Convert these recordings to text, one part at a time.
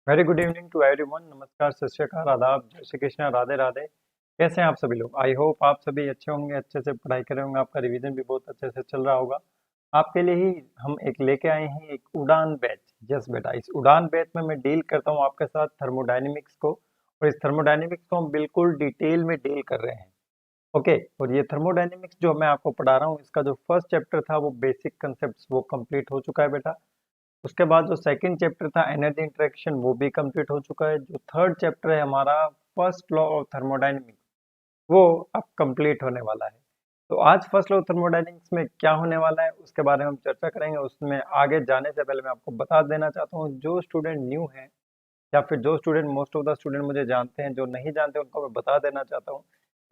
Very good evening to everyone. नमस्कार, सत श्री अकाल, आदाब, जय श्री कृष्णा, राधे राधे। कैसे हैं आप सभी लोग? आई होप आप सभी अच्छे होंगे, अच्छे से पढ़ाई कर रहे होंगे, आपका रिवीजन भी बहुत अच्छे से चल रहा होगा। आपके लिए ही हम एक लेके आए हैं एक उड़ान बैच। यस बेटा, इस उड़ान बैच में मैं डील करता हूँ आपके साथ थर्मोडायनेमिक्स को, और इस थर्मोडायनेमिक्स को हम बिल्कुल डिटेल में डील कर रहे हैं। ओके, और ये थर्मोडायनेमिक्स जो मैं आपको पढ़ा रहा हूँ, इसका जो फर्स्ट चैप्टर था वो बेसिक कंसेप्ट वो कंप्लीट हो चुका है बेटा। उसके बाद जो सेकंड चैप्टर था एनर्जी इंटरेक्शन वो भी कंप्लीट हो चुका है। जो थर्ड चैप्टर है हमारा फर्स्ट लॉ ऑफ थर्मोडायनेमिक्स, वो अब कंप्लीट होने वाला है। तो आज फर्स्ट लॉ ऑफ थर्मोडायनेमिक्स में क्या होने वाला है उसके बारे में हम चर्चा करेंगे। उसमें आगे जाने से पहले मैं आपको बता देना चाहता हूँ, जो स्टूडेंट न्यू है या फिर जो student, most of the student मुझे जानते हैं, जो नहीं जानते उनको मैं बता देना चाहता हूँ।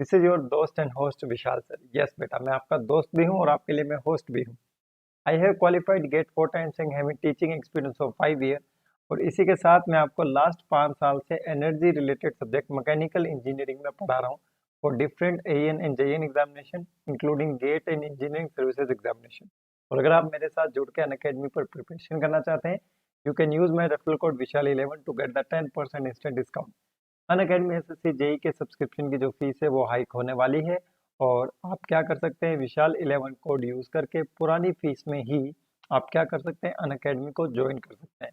दिस इज योर दोस्त and host Vishal sir. Yes बेटा, मैं आपका दोस्त भी हूँ और आपके लिए मैं होस्ट भी हूँ। I have qualified GATE 4 times and having teaching experience of 5 year. और इसी के साथ मैं आपको लास्ट 5 साल से energy related subject mechanical engineering में पढ़ा रहा हूँ for different AN and JN examination including GATE and engineering services examination. और अगर आप मेरे साथ जुड़ के अनअकैडमी पर प्रिपरेशन करना चाहते हैं, you can use my referral code Vishal 11 to get the 10% instant discount. Unacademy SSC JE के सब्सक्रिप्शन की जो फीस है वो हाइक होने वाली है, और आप क्या कर सकते हैं, विशाल 11 कोड यूज करके पुरानी फीस में ही आप क्या कर सकते हैं, अनअकैडमी को ज्वाइन कर सकते हैं।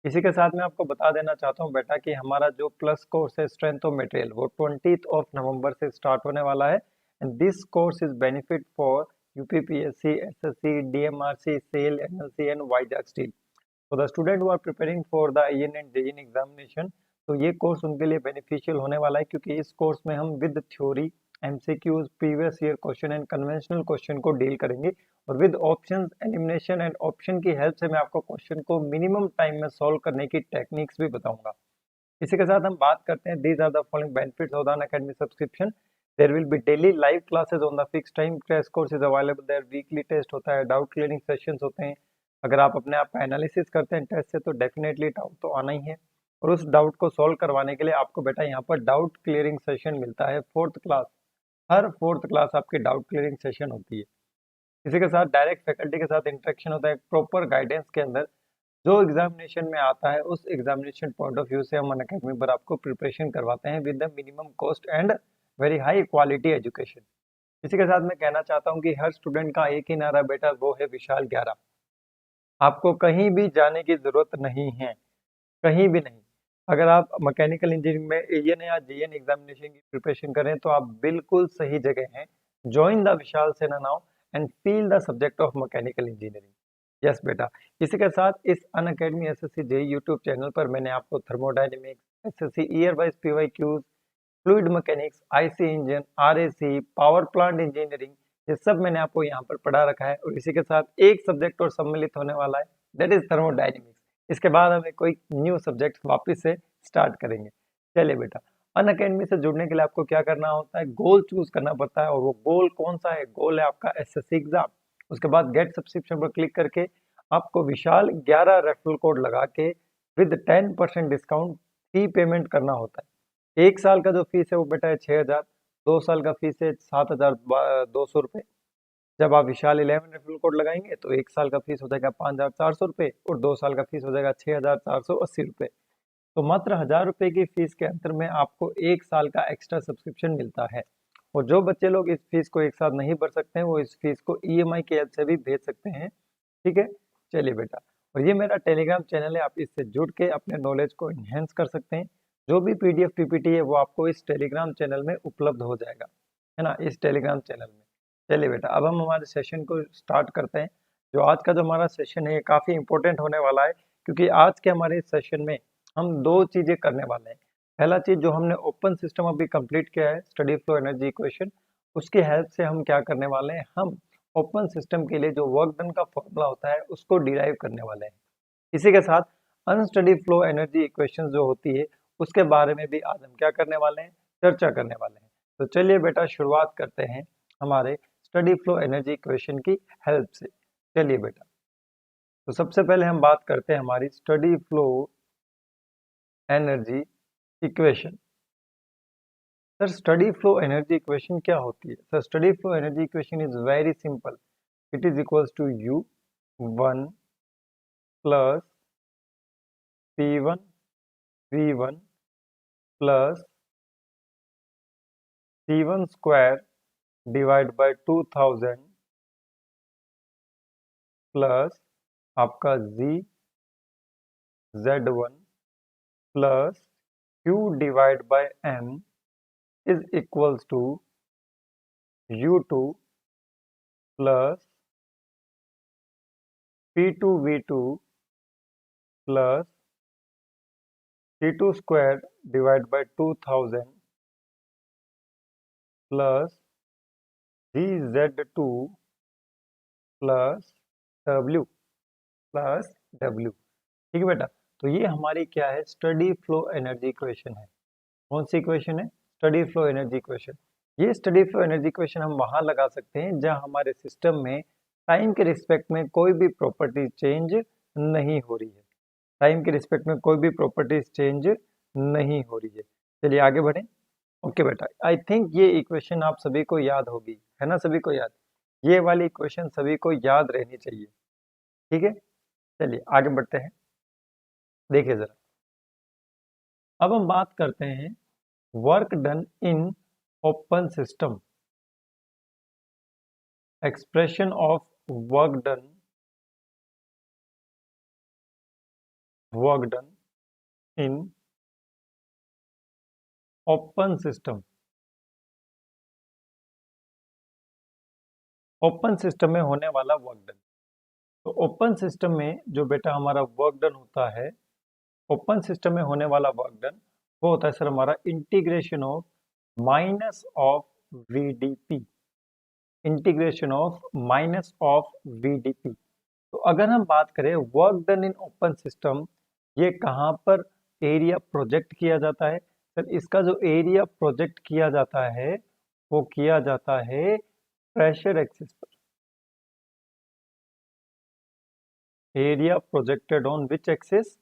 इसी के साथ मैं आपको बता देना चाहता हूँ बेटा कि हमारा जो प्लस कोर्स है स्ट्रेंथ ऑफ मटेरियल वो 20 नवंबर से स्टार्ट होने वाला है। And this course is benefit for UPPSC, SSC, DMRC, SAIL, NLC and Vizag steel. तो the student who are preparing for the AEN and JEN examination, तो ये कोर्स उनके लिए बेनिफिशियल होने वाला है, क्योंकि इस कोर्स में हम with theory, MCQs, previous year question and conventional question को डील करेंगे, और with options, elimination and option की हेल्प से मैं आपको क्वेश्चन को मिनिमम टाइम में सॉल्व करने की टेक्निक्स भी बताऊंगा। इसी के साथ हम बात करते हैं, these are the following benefits of the Unacademy subscription. There will be daily live classes on the fix time, crash course is available there, weekly test होता है, डाउट क्लियरिंग सेशंस होते हैं। अगर आप अपने आप का एनालिसिस करते हैं टेस्ट से, तो डेफिनेटली डाउट तो आना ही है, और उस डाउट को सॉल्व करवाने के लिए आपको बेटा यहाँ पर डाउट क्लियरिंग सेशन मिलता है। फोर्थ क्लास, हर फोर्थ क्लास आपकी डाउट क्लियरिंग सेशन होती है। इसी के साथ डायरेक्ट फैकल्टी के साथ इंटरेक्शन होता है प्रॉपर गाइडेंस के अंदर। जो एग्जामिनेशन में आता है उस एग्जामिनेशन पॉइंट ऑफ व्यू से हम अनअकैडमी पर आपको प्रिपरेशन करवाते हैं with the minimum cost and very high quality education. इसी के साथ मैं कहना चाहता हूँ कि हर स्टूडेंट का एक ही नारा बेटा, वो है विशाल 11। आपको कहीं भी जाने की जरूरत नहीं है, कहीं भी नहीं। अगर आप मैकेनिकल इंजीनियरिंग में एएन या जेएन एग्जामिनेशन की प्रिपरेशन करें तो आप बिल्कुल सही जगह हैं। ज्वाइन द विशाल सेना now and feel the subject of mechanical engineering. Yes बेटा, इसी के साथ इस Unacademy SSC JEE YouTube channel पर मैंने आपको thermodynamics, SSC year wise PYQs, fluid mechanics, IC engine, RAC, power plant engineering, ये सब मैंने आपको यहाँ पर पढ़ा रखा है। और इसी के साथ एक सब्जेक्ट और सम्मिलित होने वाला है, दैट इज थर्मोडायनेमिक्स। इसके बाद हमें कोई न्यू सब्जेक्ट वापस से स्टार्ट करेंगे। चलिए बेटा, अनअकैडमी से जुड़ने के लिए आपको क्या करना होता है, गोल चूज करना पड़ता है, और वो गोल कौन सा है, गोल है आपका एसएससी एग्जाम। उसके बाद गेट सब्सक्रिप्शन पर क्लिक करके आपको विशाल 11 रेफरल कोड लगा के विद 10% डिस्काउंट फी पेमेंट करना होता है। एक साल का जो फीस है वो बेटा है 6,000, 2 साल का फीस है 7,200 रुपये। जब आप विशाल 11 रेफरल कोड लगाएंगे तो एक साल का फीस हो जाएगा 5,400 रुपये, और 2 साल का फीस हो जाएगा 6,480 रुपये। तो मात्र 1,000 रुपये की फीस के अंतर में आपको एक साल का एक्स्ट्रा सब्सक्रिप्शन मिलता है। और जो बच्चे लोग इस फीस को एक साथ नहीं भर सकते हैं, वो इस फीस को ईएमआई के हेल्प से भी भेज सकते हैं। ठीक है, चलिए बेटा, और ये मेरा टेलीग्राम चैनल है, आप इससे जुड़ के अपने नॉलेज को इन्हेंस कर सकते हैं। जो भी पीडीएफ पीपीटी है वो आपको इस टेलीग्राम चैनल में उपलब्ध हो जाएगा, है ना, इस टेलीग्राम चैनल में। चलिए बेटा, अब हम हमारे सेशन को स्टार्ट करते हैं। जो आज का जो हमारा सेशन है ये काफ़ी इंपॉर्टेंट होने वाला है, क्योंकि आज के हमारे इस सेशन में हम दो चीज़ें करने वाले हैं। पहला चीज़, जो हमने ओपन सिस्टम अभी कंप्लीट किया है, स्टडी फ्लो एनर्जी इक्वेशन, उसकी हेल्प से हम क्या करने वाले हैं, हम ओपन सिस्टम के लिए जो वर्क डन का फॉर्मूला होता है उसको डिराइव करने वाले हैं। इसी के साथ अनस्टडी फ्लो एनर्जी इक्वेशन जो होती है उसके बारे में भी आज हम क्या करने वाले हैं, चर्चा करने वाले हैं। तो चलिए बेटा, शुरुआत करते हैं हमारे स्टडी फ्लो एनर्जी इक्वेशन की हेल्प से। चलिए बेटा, तो सबसे पहले हम बात करते हैं हमारी steady flow energy equation. Sir, steady flow energy equation क्या होती है? Sir, steady flow energy equation is very simple. It is equals to U one plus P1 V1 plus C1 square divide by 2000 plus आपका Z1 plus Q divide by M is equals to U2 plus P2 V2 plus C2 square divide by 2000 plus GZ2 plus W ठीक है बेटा। तो ये हमारी क्या है, study flow energy equation है। कौन सी इक्वेशन है? Study flow energy equation. ये स्टडी फ्लो एनर्जी इक्वेशन हम वहां लगा सकते हैं जहां हमारे सिस्टम में टाइम के रिस्पेक्ट में कोई भी प्रॉपर्टी चेंज नहीं हो रही है। टाइम के रिस्पेक्ट में कोई भी प्रॉपर्टीज चेंज नहीं हो रही है। चलिए आगे बढ़ें। ओके बेटा, आई थिंक ये इक्वेशन आप सभी को याद होगी, है ना? सभी को याद, ये वाली इक्वेशन सभी को याद रहनी चाहिए। ठीक है, चलिए आगे बढ़ते हैं। देखिए जरा, अब हम बात करते हैं work done in open system. Expression of work done in open system. Open system में होने वाला वर्क डन। तो ओपन सिस्टम में जो बेटा हमारा वर्क डन होता है, ओपन सिस्टम में होने वाला वर्क डन वो होता है सर हमारा integration of minus of VDP। Integration of minus of VDP। तो अगर हम बात करें वर्क डन इन ओपन सिस्टम, ये कहाँ पर एरिया प्रोजेक्ट किया जाता है? सर इसका जो एरिया प्रोजेक्ट किया जाता है वो किया जाता है प्रेशर एक्सिस पर। Area projected on which axis?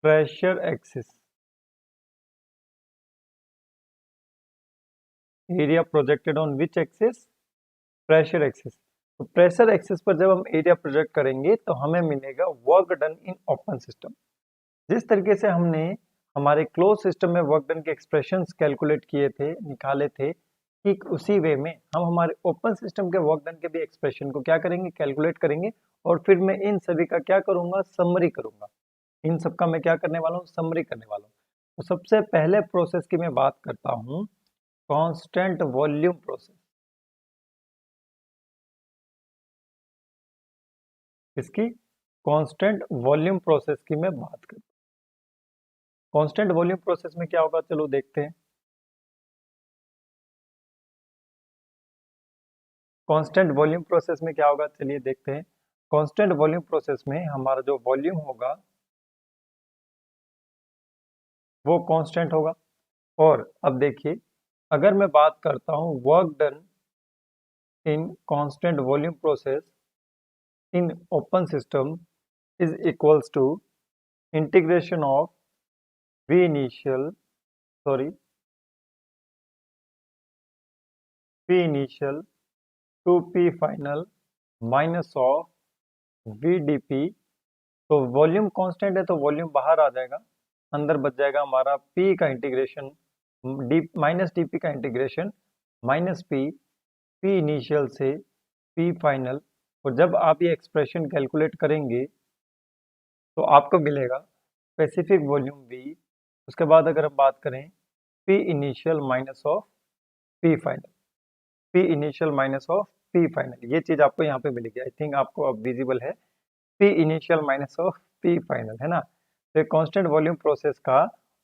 Pressure axis. Area projected on which axis? Pressure axis. तो प्रेशर एक्सिस पर जब हम एरिया प्रोजेक्ट करेंगे तो हमें मिलेगा वर्क डन इन ओपन सिस्टम। जिस तरीके से हमने हमारे क्लोज सिस्टम में वर्क डन के एक्सप्रेशंस कैलकुलेट किए थे, निकाले थे, ठीक उसी वे में हम हमारे ओपन सिस्टम के वर्क डन के भी एक्सप्रेशन को क्या करेंगे, कैलकुलेट करेंगे। और फिर मैं इन सभी का क्या करूंगा, समरी करूंगा। इन सब का मैं क्या करने वाला हूँ, समरी करने वाला हूँ। तो सबसे पहले प्रोसेस की मैं बात करता हूँ, कांस्टेंट वॉल्यूम प्रोसेस। इसकी कांस्टेंट वॉल्यूम प्रोसेस की मैं बात करता हूँ। कांस्टेंट वॉल्यूम प्रोसेस में क्या होगा, चलो देखते हैं। कांस्टेंट वॉल्यूम प्रोसेस में क्या होगा, चलिए देखते हैं। कांस्टेंट वॉल्यूम प्रोसेस में हमारा जो वॉल्यूम होगा वो कांस्टेंट होगा। और अब देखिए, अगर मैं बात करता हूँ work done in constant volume process in open system is equals to integration of V initial, sorry, P initial to P final minus of VDP। तो वॉल्यूम कांस्टेंट है तो वॉल्यूम बाहर आ जाएगा, अंदर बच जाएगा हमारा P का इंटीग्रेशन, डी माइनस DP का इंटीग्रेशन माइनस P इनिशियल से P फाइनल। और जब आप ये एक्सप्रेशन कैलकुलेट करेंगे तो आपको मिलेगा स्पेसिफिक वॉल्यूम V। उसके बाद अगर हम बात करें P initial minus of P final, P initial minus of P final, ये चीज आपको यहाँ पे मिलेगी। आई थिंक आपको अब विजिबल है, P initial minus of P final, है ना? तो कांस्टेंट वॉल्यूम प्रोसेस का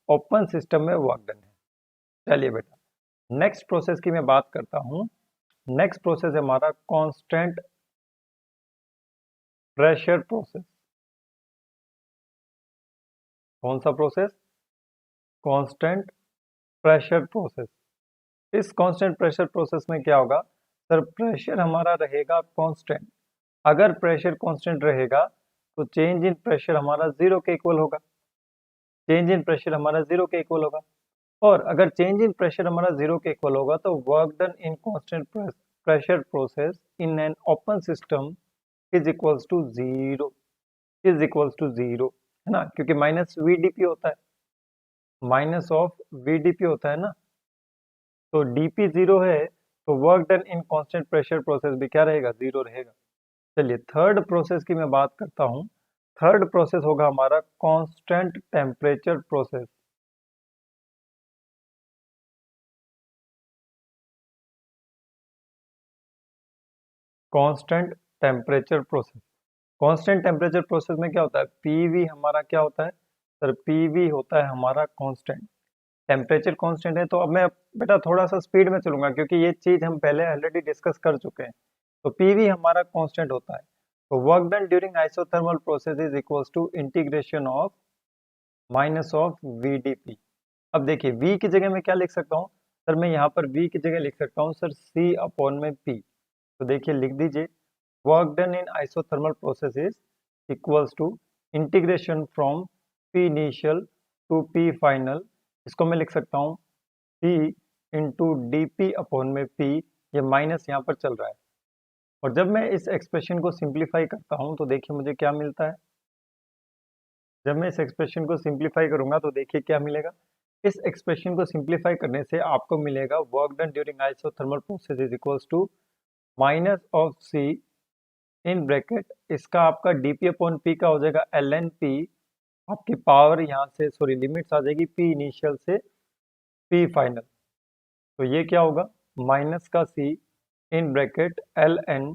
ओपन सिस्टम में वर्क डन है। चलिए बेटा, नेक्स्ट प्रोसेस की मैं बात करता हूँ। नेक्स्ट प्रोसेस है हमारा कांस्टेंट प्रेशर प्रोसेस। कौन सा प्रोसेस? Constant pressure process. इस कांस्टेंट प्रेशर प्रोसेस में क्या होगा सर, प्रेशर हमारा रहेगा कांस्टेंट। अगर प्रेशर कांस्टेंट रहेगा तो चेंज इन प्रेशर हमारा जीरो के इक्वल होगा। चेंज इन प्रेशर हमारा जीरो के इक्वल होगा। और अगर चेंज इन प्रेशर हमारा जीरो के इक्वल होगा तो work done in constant pressure process in an open system is equals to zero. Is equals to zero, है ना? क्योंकि माइनस VDP होता है। माइनस ऑफ VDP होता है ना, तो DP जीरो है, तो work done in constant pressure process भी क्या रहेगा, जीरो रहेगा। चलिए थर्ड प्रोसेस की मैं बात करता हूँ। थर्ड प्रोसेस होगा हमारा constant temperature process. Constant temperature process, constant temperature process में क्या होता है, पीवी हमारा क्या होता है सर, पीवी होता है हमारा कांस्टेंट, टेम्परेचर कांस्टेंट है। तो अब मैं बेटा थोड़ा सा स्पीड में चलूंगा क्योंकि ये चीज हम पहले ऑलरेडी डिस्कस कर चुके हैं। तो पीवी हमारा कांस्टेंट होता है, तो work done during isothermal process is equals to integration of minus of VDP। अब देखिए v की जगह मैं क्या लिख सकता हूँ सर, मैं यहाँ पर v की जगह लिख सकता हूँ सर C अपॉन में P। तो देखिए लिख दीजिए, work done in isothermal process is equals to integration from P initial to P final. इसको मैं लिख सकता हूँ P इंटू DP अपॉन में P, ये माइनस यहाँ पर चल रहा है। और जब मैं इस एक्सप्रेशन को सिंप्लीफाई करता हूँ तो देखिए मुझे क्या मिलता है, जब मैं इस एक्सप्रेशन को सिंप्लीफाई करूंगा तो देखिए क्या मिलेगा, इस एक्सप्रेशन को सिंप्लीफाई करने से आपको मिलेगा work done during isothermal process is equals to minus of C in bracket, इसका आपका DP अपॉन P का हो जाएगा ln P, आपकी पावर यहाँ से सॉरी लिमिट्स आ जाएगी P इनिशियल से P फाइनल। तो ये क्या होगा, माइनस का C in bracket ln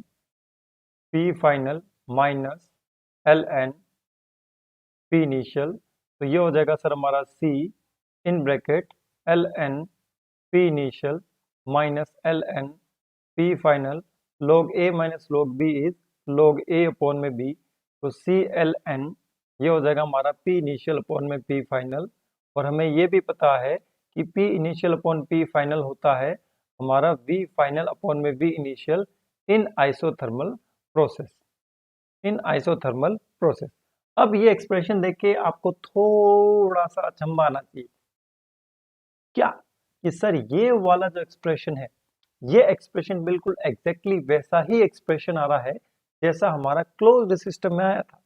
P final minus ln P initial. तो ये हो जाएगा सर हमारा C in bracket ln P initial minus ln P final log A minus log B is log A upon में B। तो CLN ये हो जाएगा हमारा P इनिशियल अपॉन में P फाइनल। और हमें ये भी पता है कि P initial upon P final होता है हमारा V फाइनल अपॉन में V इनिशियल इन आइसोथर्मल प्रोसेस, इन आइसोथर्मल प्रोसेस। अब ये एक्सप्रेशन देख के आपको थोड़ा सा अचंभा आना चाहिए, क्या कि सर ये वाला जो एक्सप्रेशन है, ये एक्सप्रेशन बिल्कुल एग्जैक्टली वैसा ही एक्सप्रेशन आ रहा है जैसा हमारा क्लोज्ड सिस्टम में आया था,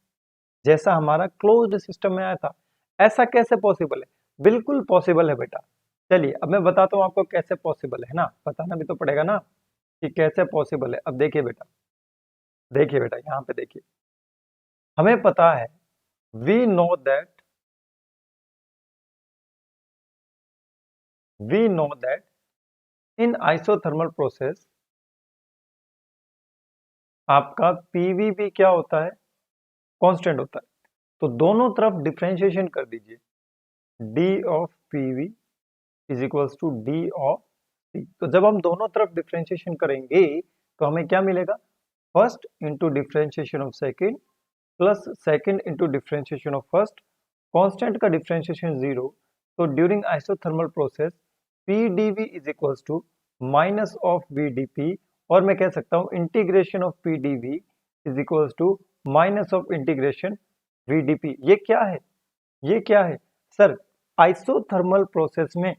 जैसा हमारा क्लोज्ड सिस्टम में आया था। ऐसा कैसे पॉसिबल है, बिल्कुल पॉसिबल है बेटा। चलिए अब मैं बताता हूँ आपको कैसे पॉसिबल है ना, बताना भी तो पड़ेगा ना कि कैसे पॉसिबल है। अब देखिए बेटा यहाँ पे देखिए, हमें पता है we know that in isothermal process आपका पीवी भी क्या होता है, कांस्टेंट होता है। तो दोनों तरफ डिफरेंशिएशन कर दीजिए, D of PV is equals to D of C. तो जब हम दोनों तरफ डिफरेंशिएशन करेंगे तो हमें क्या मिलेगा, first into differentiation of second plus second into differentiation of first, constant का डिफरेंशिएशन जीरो। तो during isothermal process P D V is equals to minus of V D P, और मैं कह सकता हूं integration of P D V is equals to minus of integration V D P. ये क्या है, ये क्या है सर, आइसोथर्मल प्रोसेस में,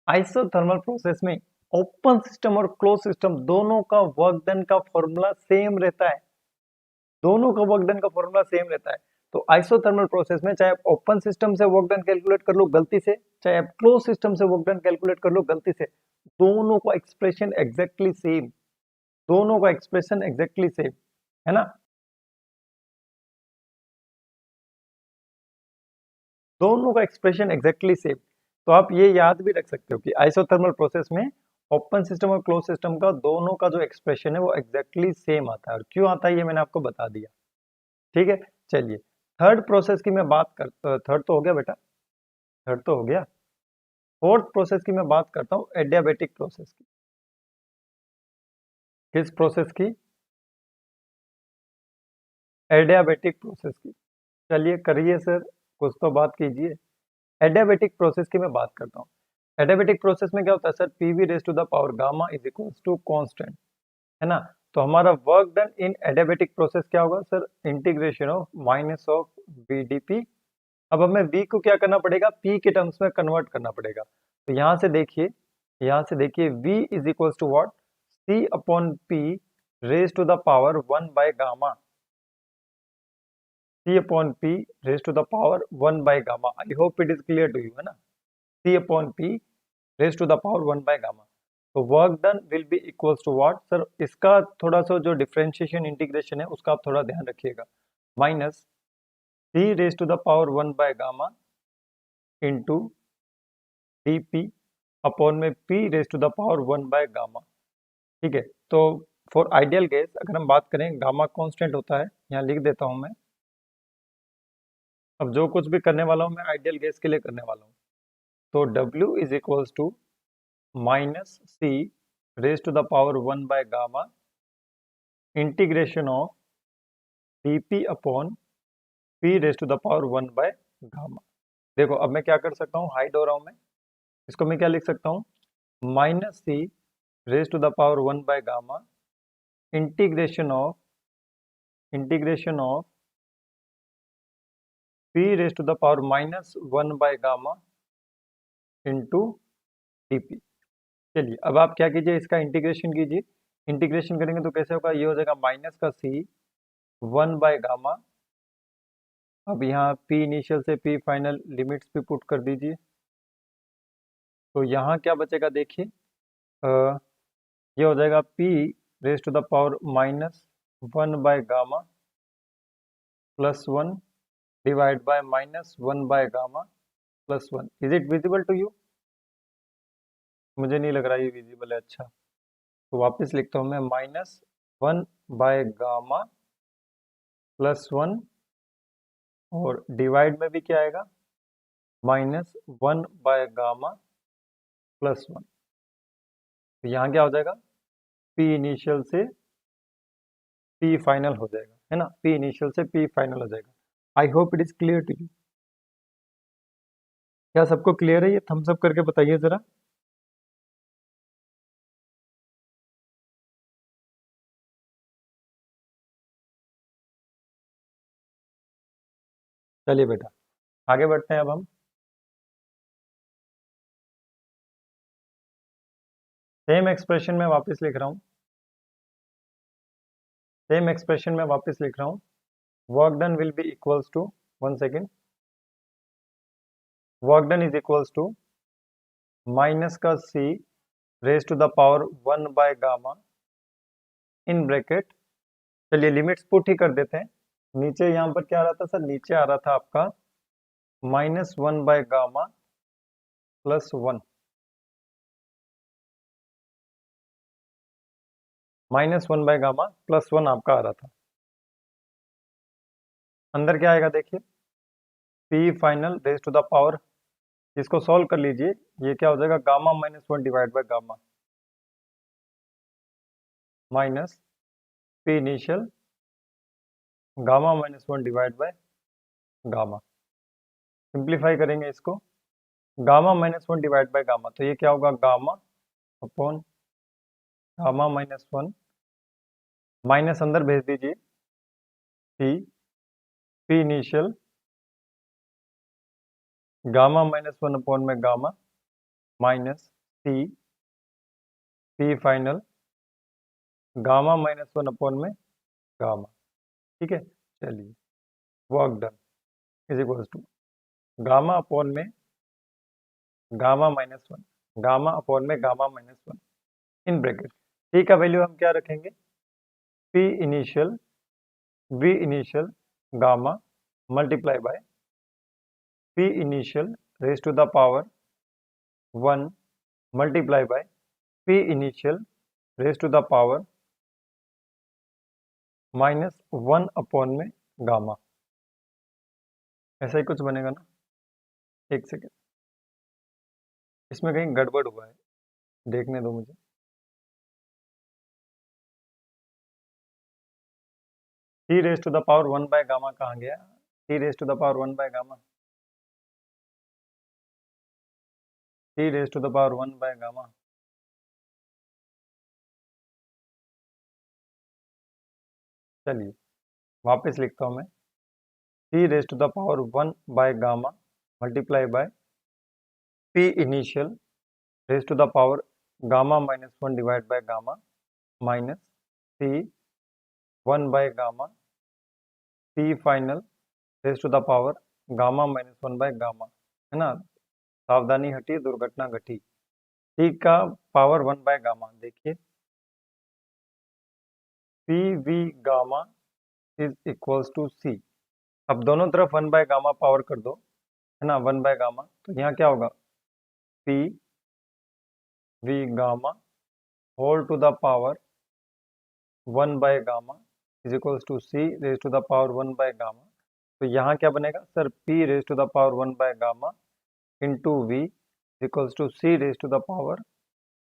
आइसोथर्मल प्रोसेस में ओपन सिस्टम और क्लोज सिस्टम दोनों का वर्क डन का फॉर्मूला सेम रहता है, दोनों का वर्क डन का फॉर्मूला सेम रहता है। तो आइसोथर्मल प्रोसेस में चाहे आप ओपन सिस्टम से वर्क डन कैलकुलेट कर लो गलती से, चाहे आप क्लोज सिस्टम से वर्क डन कैलकुलेट कर लो गलती से, दोनों का एक्सप्रेशन एग्जैक्टली सेम, दोनों का एक्सप्रेशन एग्जैक्टली सेम है ना, दोनों का एक्सप्रेशन एग्जैक्टली सेम। तो आप ये याद भी रख सकते हो कि आइसोथर्मल प्रोसेस में ओपन सिस्टम और क्लोज सिस्टम का दोनों का जो एक्सप्रेशन है वो एग्जैक्टली सेम आता है। और क्यों आता है ये मैंने आपको बता दिया, ठीक है। चलिए थर्ड प्रोसेस की मैं बात कर, थर्ड तो हो गया बेटा, थर्ड तो हो गया। फोर्थ प्रोसेस की मैं बात करता हूँ, एडियाबेटिक प्रोसेस की। किस प्रोसेस की, एडियाबेटिक प्रोसेस की। चलिए करिए सर, कुछ तो बात कीजिए। एडियाबेटिक प्रोसेस की मैं बात करता हूँ। एडियाबेटिक प्रोसेस में क्या होता है sir, PV raise to the power gamma is equals to constant, है ना। तो हमारा work done in adiabatic process क्या होगा sir, integration of minus of VDP. अब हमें v को क्या करना पड़ेगा, p के टर्म्स में कन्वर्ट करना पड़ेगा। तो यहाँ से देखिए, यहाँ से देखिए v is equals to what, c upon p raise to the power 1 by gamma. C upon P raise to the power 1 by gamma. I hope it is clear to you, है ना। C upon P raise to the power 1 by gamma. तो work done will be equals to what sir, इसका थोड़ा सा जो differentiation integration है उसका आप थोड़ा ध्यान रखिएगा। Minus C raise to the power 1 by gamma into dp upon में P raise to the power 1 by gamma. ठीक है, तो फॉर आइडियल केस अगर हम बात करें, गामा कांस्टेंट होता है, यहाँ लिख देता हूं मैं। अब जो कुछ भी करने वाला हूं मैं आइडियल केस के लिए करने वाला हूं। तो W is equals to minus C raise to the power 1 by gamma integration of dp upon P raise to the power 1 by gamma. देखो अब मैं क्या कर सकता हूँ, हाइड हो रहा हूँ मैं, इसको मैं क्या लिख सकता हूँ, minus C raise to the power 1 by gamma integration of P raise to the power minus 1 by gamma into dp। चलिए अब आप क्या कीजिए, इसका इंटीग्रेशन कीजिए। इंटीग्रेशन करेंगे तो कैसे होगा, ये हो जाएगा माइनस का C 1 बाय गामा। अब यहाँ P इनिशियल से P फाइनल लिमिट्स भी पुट कर दीजिए। तो यहाँ क्या बचेगा देखिए, ये हो जाएगा P raise to the power minus 1 by gamma plus 1 divide by minus 1 by gamma plus 1। Is it visible to you? मुझे नहीं लग रहा ये विजिबल है। अच्छा, तो वापस लिखता हूँ मैं, माइनस 1 बाय गामा प्लस 1 और डिवाइड में भी क्या आएगा, माइनस 1 बाय गामा प्लस 1। तो यहाँ क्या हो जाएगा, P इनिशियल से P फाइनल हो जाएगा, है ना। P इनिशियल से P फाइनल हो जाएगा। I hope it is clear to you. क्या सबको क्लियर है? ये थम्स अप करके बताइए जरा। चलिए बेटा आगे बढ़ते हैं अब हम। सेम एक्सप्रेशन में वापस लिख रहा हूँ, सेम एक्सप्रेशन में वापस लिख रहा हूँ। Work done will be equals to, one second, work done is equals to minus का C raise to the power 1 by gamma in bracket. चलिए लिमिट्स पुट ही कर देते हैं। नीचे यहाँ पर क्या आ रहा था सर, नीचे आ रहा था आपका minus 1 by gamma plus 1, minus 1 by gamma plus 1 आपका आ रहा था। अंदर क्या आएगा देखिए, P final raise to the power, इसको सॉल्व कर लीजिए, ये क्या हो जाएगा, gamma minus 1 divide by gamma minus P initial gamma minus 1 divide by gamma. Simplify करेंगे इसको, gamma minus 1 divide by gamma, तो ये क्या होगा, gamma upon gamma minus 1, minus अंदर भेज दीजिए, P initial gamma minus 1 upon में gamma minus P final gamma minus 1 upon में गामा। ठीक है, चलिए work done is equals to gamma upon में गामा माइनस 1, गामा अपॉन में gamma minus 1 in bracket. P का वैल्यू हम क्या रखेंगे, P initial V initial gamma multiply by P initial raise to the power 1 multiply by P initial raise to the power minus 1 upon में gamma. ऐसा ही कुछ बनेगा ना, एक सेकेंड, इसमें कहीं गड़बड़ हुआ है, देखने दो मुझे। T raise to the power 1 by gamma कहाँ गया, T raise to the power 1 by gamma, T raise to the power 1 by gamma. चलिए वापस लिखता हूँ मैं, T raise to the power 1 by gamma multiply by P initial raise to the power gamma minus 1 divide by gamma minus C 1 by gamma P final raise to the power gamma minus 1/गामा, है ना। सावधानी हटी दुर्घटना घटी, T का power 1/गामा। देखिए P V gamma is equals to C. अब दोनों तरफ 1/गामा पावर कर दो, है ना, 1/गामा। तो यहाँ क्या होगा, P V gamma whole to the power 1/गामा is equals to C raise to the power 1/गामा। तो यहाँ क्या बनेगा सर, P raise to the power 1/गामा into V equals to C raise to the power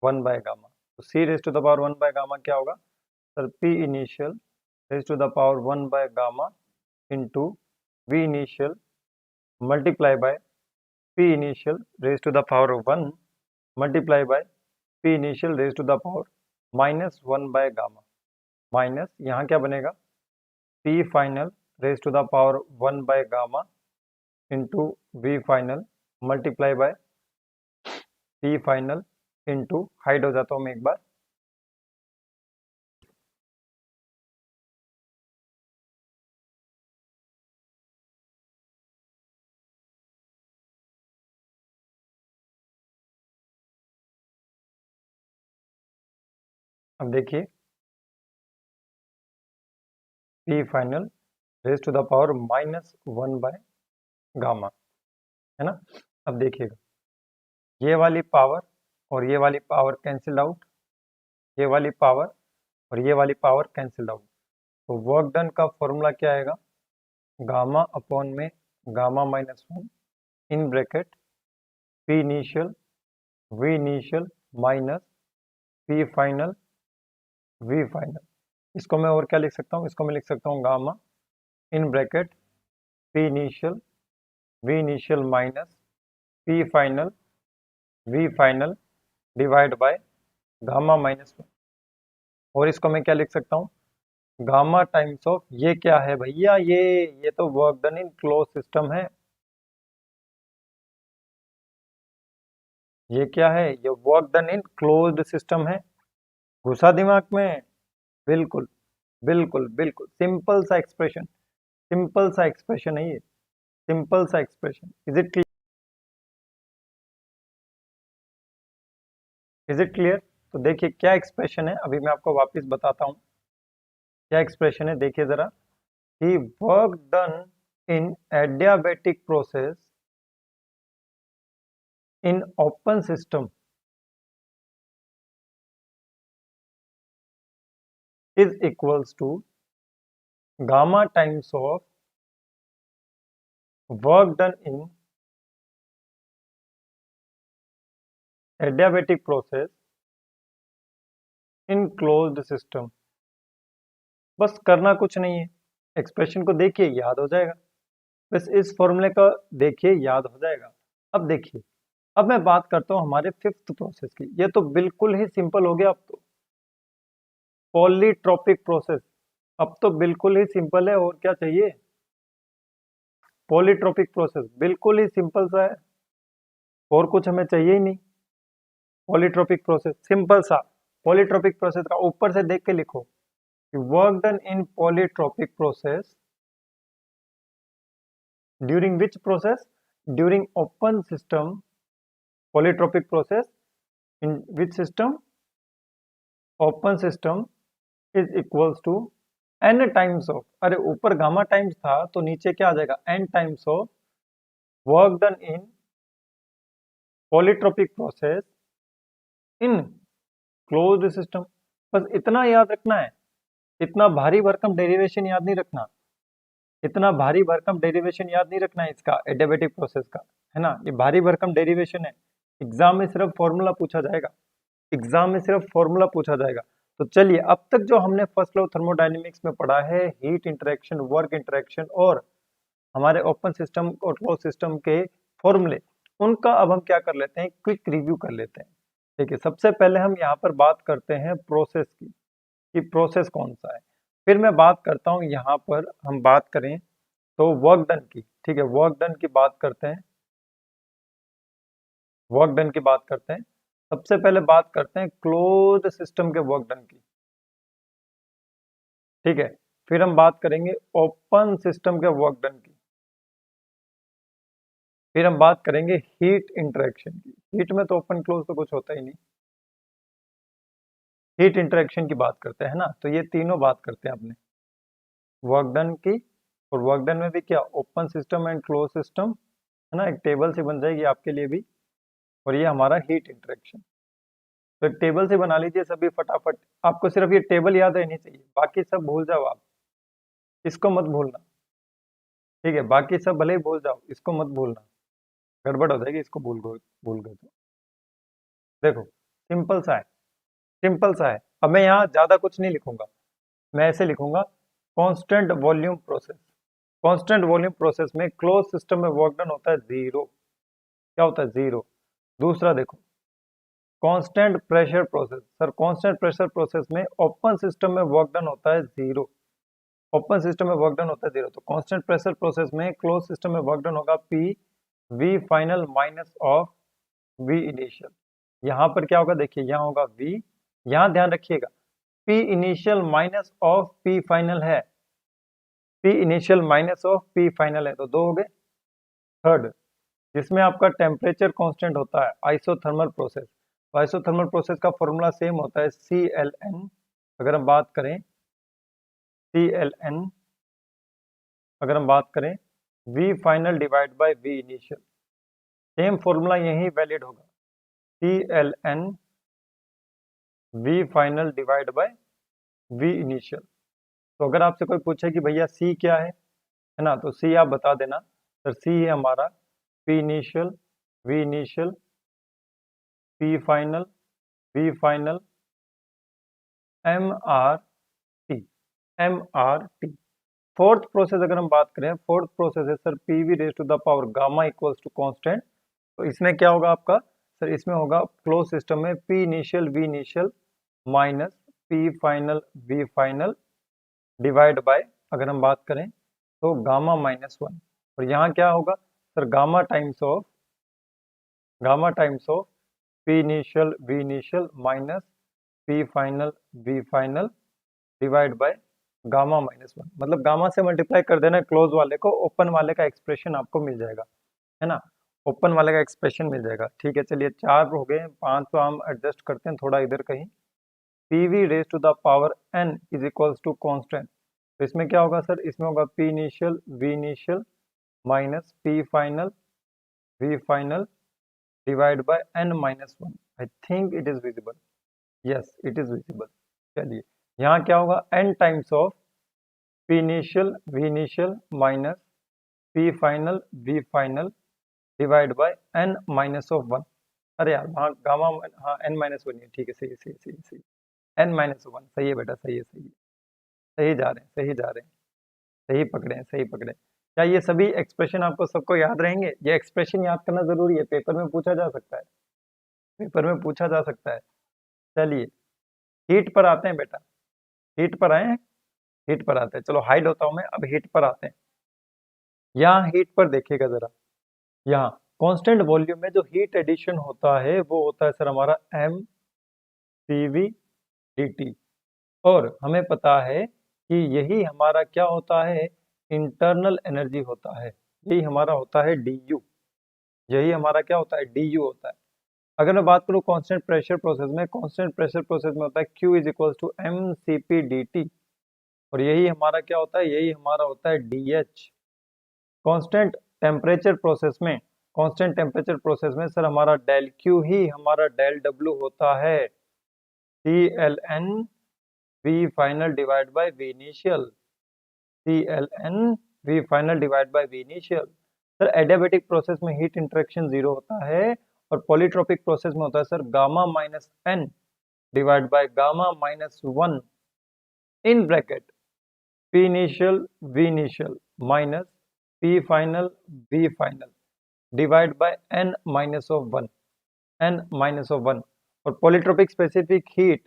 1/गामा। तो C raise to the power 1/गामा क्या होगा सर, P initial raise to the power 1/गामा into V initial multiply by P initial raise to the power 1 multiply by P initial raise to the power -1/गामा, minus यहाँ क्या बनेगा, P final raise to the power 1/गामा into V final multiply by P final into, hide हो जाता हूँ मैं एक बार, अब देखिए P final raise to the power -1/गामा, है ना। अब देखिएगा ये वाली पावर और ये वाली पावर कैंसिल आउट, ये वाली पावर और ये वाली पावर कैंसिल आउट। तो वर्क डन का फॉर्मूला क्या आएगा, गामा अपॉन में gamma -1 in bracket P initial V initial minus P final V final. इसको मैं और क्या लिख सकता हूँ, इसको मैं लिख सकता हूँ gamma in bracket P initial minus P final V final divide by gamma -1। और इसको मैं क्या लिख सकता हूँ, गामा टाइम्स ऑफ, ये क्या है भैया, ये तो work done in close system है। ये क्या है, ये वर्क डन इन क्लोज्ड सिस्टम है। घुसा दिमाग में, बिल्कुल बिल्कुल बिल्कुल, सिंपल सा एक्सप्रेशन, सिंपल सा एक्सप्रेशन है ये, सिंपल सा expression. Is it clear, is it clear. तो देखिए क्या एक्सप्रेशन है, अभी मैं आपको वापस बताता हूँ क्या एक्सप्रेशन है। देखिए जरा, कि work done in adiabatic process in open system is equals to gamma times of work done in adiabatic process in closed system। बस करना कुछ नहीं है, एक्सप्रेशन को देखिए याद हो जाएगा, बस इस फॉर्मूले का देखिए याद हो जाएगा। अब देखिए, अब मैं बात करता हूं हमारे फिफ्थ प्रोसेस की। ये तो बिल्कुल ही सिंपल हो गया, अब तो पॉलीट्रोपिक प्रोसेस, अब तो बिल्कुल ही सिंपल है, और क्या चाहिए। पॉलीट्रोपिक प्रोसेस बिल्कुल ही सिंपल सा है, और कुछ हमें चाहिए ही नहीं। पॉलीट्रोपिक प्रोसेस सिंपल सा, पॉलीट्रोपिक प्रोसेस का ऊपर से देख के लिखो कि work done in polytropic process during which process, during open system, polytropic process in which system, open system is equals to n times of, अरे ऊपर गामा टाइम्स था तो नीचे क्या आ जाएगा, n times of work done in polytropic process in closed system. बस इतना याद रखना है, इतना भारी भरकम डेरिवेशन याद नहीं रखना, इतना भारी भरकम डेरिवेशन याद नहीं रखना है इसका, एडियाबेटिक प्रोसेस का, है ना। ये भारी भरकम डेरिवेशन है, एग्जाम में सिर्फ फॉर्मूला पूछा जाएगा, एग्जाम में सिर्फ फॉर्मूला पूछा जाएगा। तो चलिए, अब तक जो हमने फर्स्ट लॉ थर्मोडायनेमिक्स में पढ़ा है, हीट इंटरेक्शन, वर्क इंटरेक्शन और हमारे ओपन सिस्टम और क्लोज सिस्टम के फॉर्मूले, उनका अब हम क्या कर लेते हैं, क्विक रिव्यू कर लेते हैं। देखिए सबसे पहले हम यहाँ पर बात करते हैं प्रोसेस की, कि प्रोसेस कौन सा है। फिर मैं बात करता हूँ यहाँ पर, हम बात करें तो वर्क डन की, ठीक है, वर्क डन की बात करते हैं, वर्क डन की बात करते हैं। सबसे पहले बात करते हैं क्लोज्ड सिस्टम के वर्क डन की, ठीक है। फिर हम बात करेंगे ओपन सिस्टम के वर्क डन की, फिर हम बात करेंगे हीट इंटरेक्शन की। हीट में तो ओपन क्लोज तो कुछ होता ही नहीं, हीट इंटरेक्शन की बात करते हैं ना। तो ये तीनों बात करते हैं अपने वर्क डन की। और वर्क डन में भी क्या, open system and close system, है ना, एक टेबल से बन जाएगी आपके लिए भी। और ये हमारा हीट इंटरेक्शन, तो एक टेबल से बना लीजिए सभी फटाफट। आपको सिर्फ ये टेबल याद रहनी चाहिए, बाकी सब भूल जाओ आप, इसको मत भूलना, ठीक है। बाकी सब भले ही भूल जाओ, इसको मत भूलना, गड़बड़ हो जाएगी इसको भूल गए तो। देखो सिंपल सा है, सिंपल सा है। अब मैं यहाँ ज्यादा कुछ नहीं लिखूंगा, मैं ऐसे लिखूंगा, constant volume process. Constant volume process में क्लोज सिस्टम में वर्क डन होता है जीरो। क्या होता है, जीरो। दूसरा देखो, constant pressure process. Sir constant pressure process में ओपन सिस्टम में वर्क डन होता है जीरो। ओपन सिस्टम में वर्क डन होता है जीरो। तो कांस्टेंट प्रेशर प्रोसेस में क्लोज सिस्टम में वर्क डन होगा P V final minus of V initial. यहाँ पर क्या होगा, देखिए यहाँ होगा वी, यहाँ ध्यान रखिएगा P initial minus of P final है, P initial minus of P final है, तो दो हो गए। थर्ड, जिसमें आपका टेम्परेचर कांस्टेंट होता है, आइसोथर्मल प्रोसेस। तो आइसोथर्मल प्रोसेस का फॉर्मूला सेम होता है CLN। अगर हम बात करें CLN, अगर हम बात करें V final divide bye V initial, same formula यही वैलिड होगा, CLN V final divide bye V initial. तो अगर आपसे कोई पूछे कि भैया C क्या है ना, तो C आप बता देना सर, C है हमारा P initial, V initial, P final, V final, MRT, MRT। Fourth process अगर हम बात करें, फोर्थ प्रोसेस है sir PV raise to the power gamma equals to constant. तो इसमें क्या होगा आपका सर, इसमें होगा क्लोज सिस्टम में P initial V initial minus P final V final divide by, अगर हम बात करें तो गामा माइनस वन। और यहाँ क्या होगा sir, gamma times of P initial V initial minus P final V final divide by gamma minus one. मतलब गामा से मल्टीप्लाई कर देना क्लोज वाले को, ओपन वाले का एक्सप्रेशन आपको मिल जाएगा, है ना, ओपन वाले का एक्सप्रेशन मिल जाएगा। ठीक है, चलिए चार हो गए, पांच तो हम एडजस्ट करते हैं थोड़ा इधर कहीं। PV raise to the power n is equals to constant. तो इसमें क्या होगा सर, इसमें होगा P initial V initial minus P final V final divide by n minus one. I think it is visible, yes it is visible. चलिए यहाँ क्या होगा, n times of P initial V initial minus P final V final divide by n minus of one. अरे यार वहाँ gamma, हाँ n minus one है, ठीक है, सही है, सही है, सही है, सही है, n माइनस वन, सही है बेटा, सही है, सही है, सही जा रहे हैं, सही जा रहे हैं, सही पकड़े हैं, सही पकड़े हैं। क्या ये सभी एक्सप्रेशन आपको सबको याद रहेंगे? ये एक्सप्रेशन याद करना जरूरी है, पेपर में पूछा जा सकता है, पेपर में पूछा जा सकता है। चलिए हीट पर आते हैं बेटा, हीट पर आए हैं, हीट पर आते हैं, चलो हाइड होता हूं मैं, अब हीट पर आते हैं। यहाँ हीट पर देखिएगा जरा, यहाँ कांस्टेंट वॉल्यूम में जो हीट एडिशन होता है वो होता है सर हमारा mCV/dt। और हमें पता है कि यही हमारा क्या होता है, इंटरनल एनर्जी होता है, यही हमारा होता है du, यही हमारा क्या होता है, du होता है। अगर मैं बात करूँ कांस्टेंट प्रेशर प्रोसेस में, कांस्टेंट प्रेशर प्रोसेस में होता है Q is equals to mCp/dt। और यही हमारा क्या होता है, यही हमारा होता है dH। कांस्टेंट टेम्परेचर प्रोसेस में, कांस्टेंट टेम्परेचर प्रोसेस में सर हमारा डेल Q ही हमारा डेल W होता है, CLN V final divide bye V initial, CLN V final divide bye V initial. Sir adiabatic process में हीट इंटरेक्शन जीरो होता है, और पॉलीट्रोपिक प्रोसेस में होता है sir gamma minus n divide by gamma minus one in bracket P initial V initial minus P final V final divide by n minus of one, n minus of one. और polytropic specific heat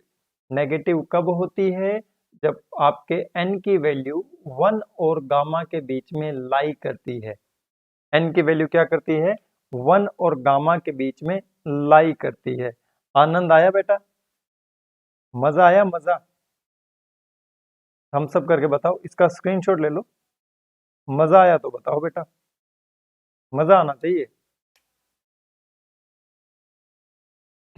negative कब होती है, जब आपके n की value 1 और gamma के बीच में लाई करती है। n की वैल्यू क्या करती है, 1 और गामा के बीच में लाई करती है। आनंद आया बेटा, मजा आया, मजा? हम सब करके बताओ, इसका स्क्रीनशॉट ले लो, मजा आया तो बताओ बेटा, मजा आना चाहिए।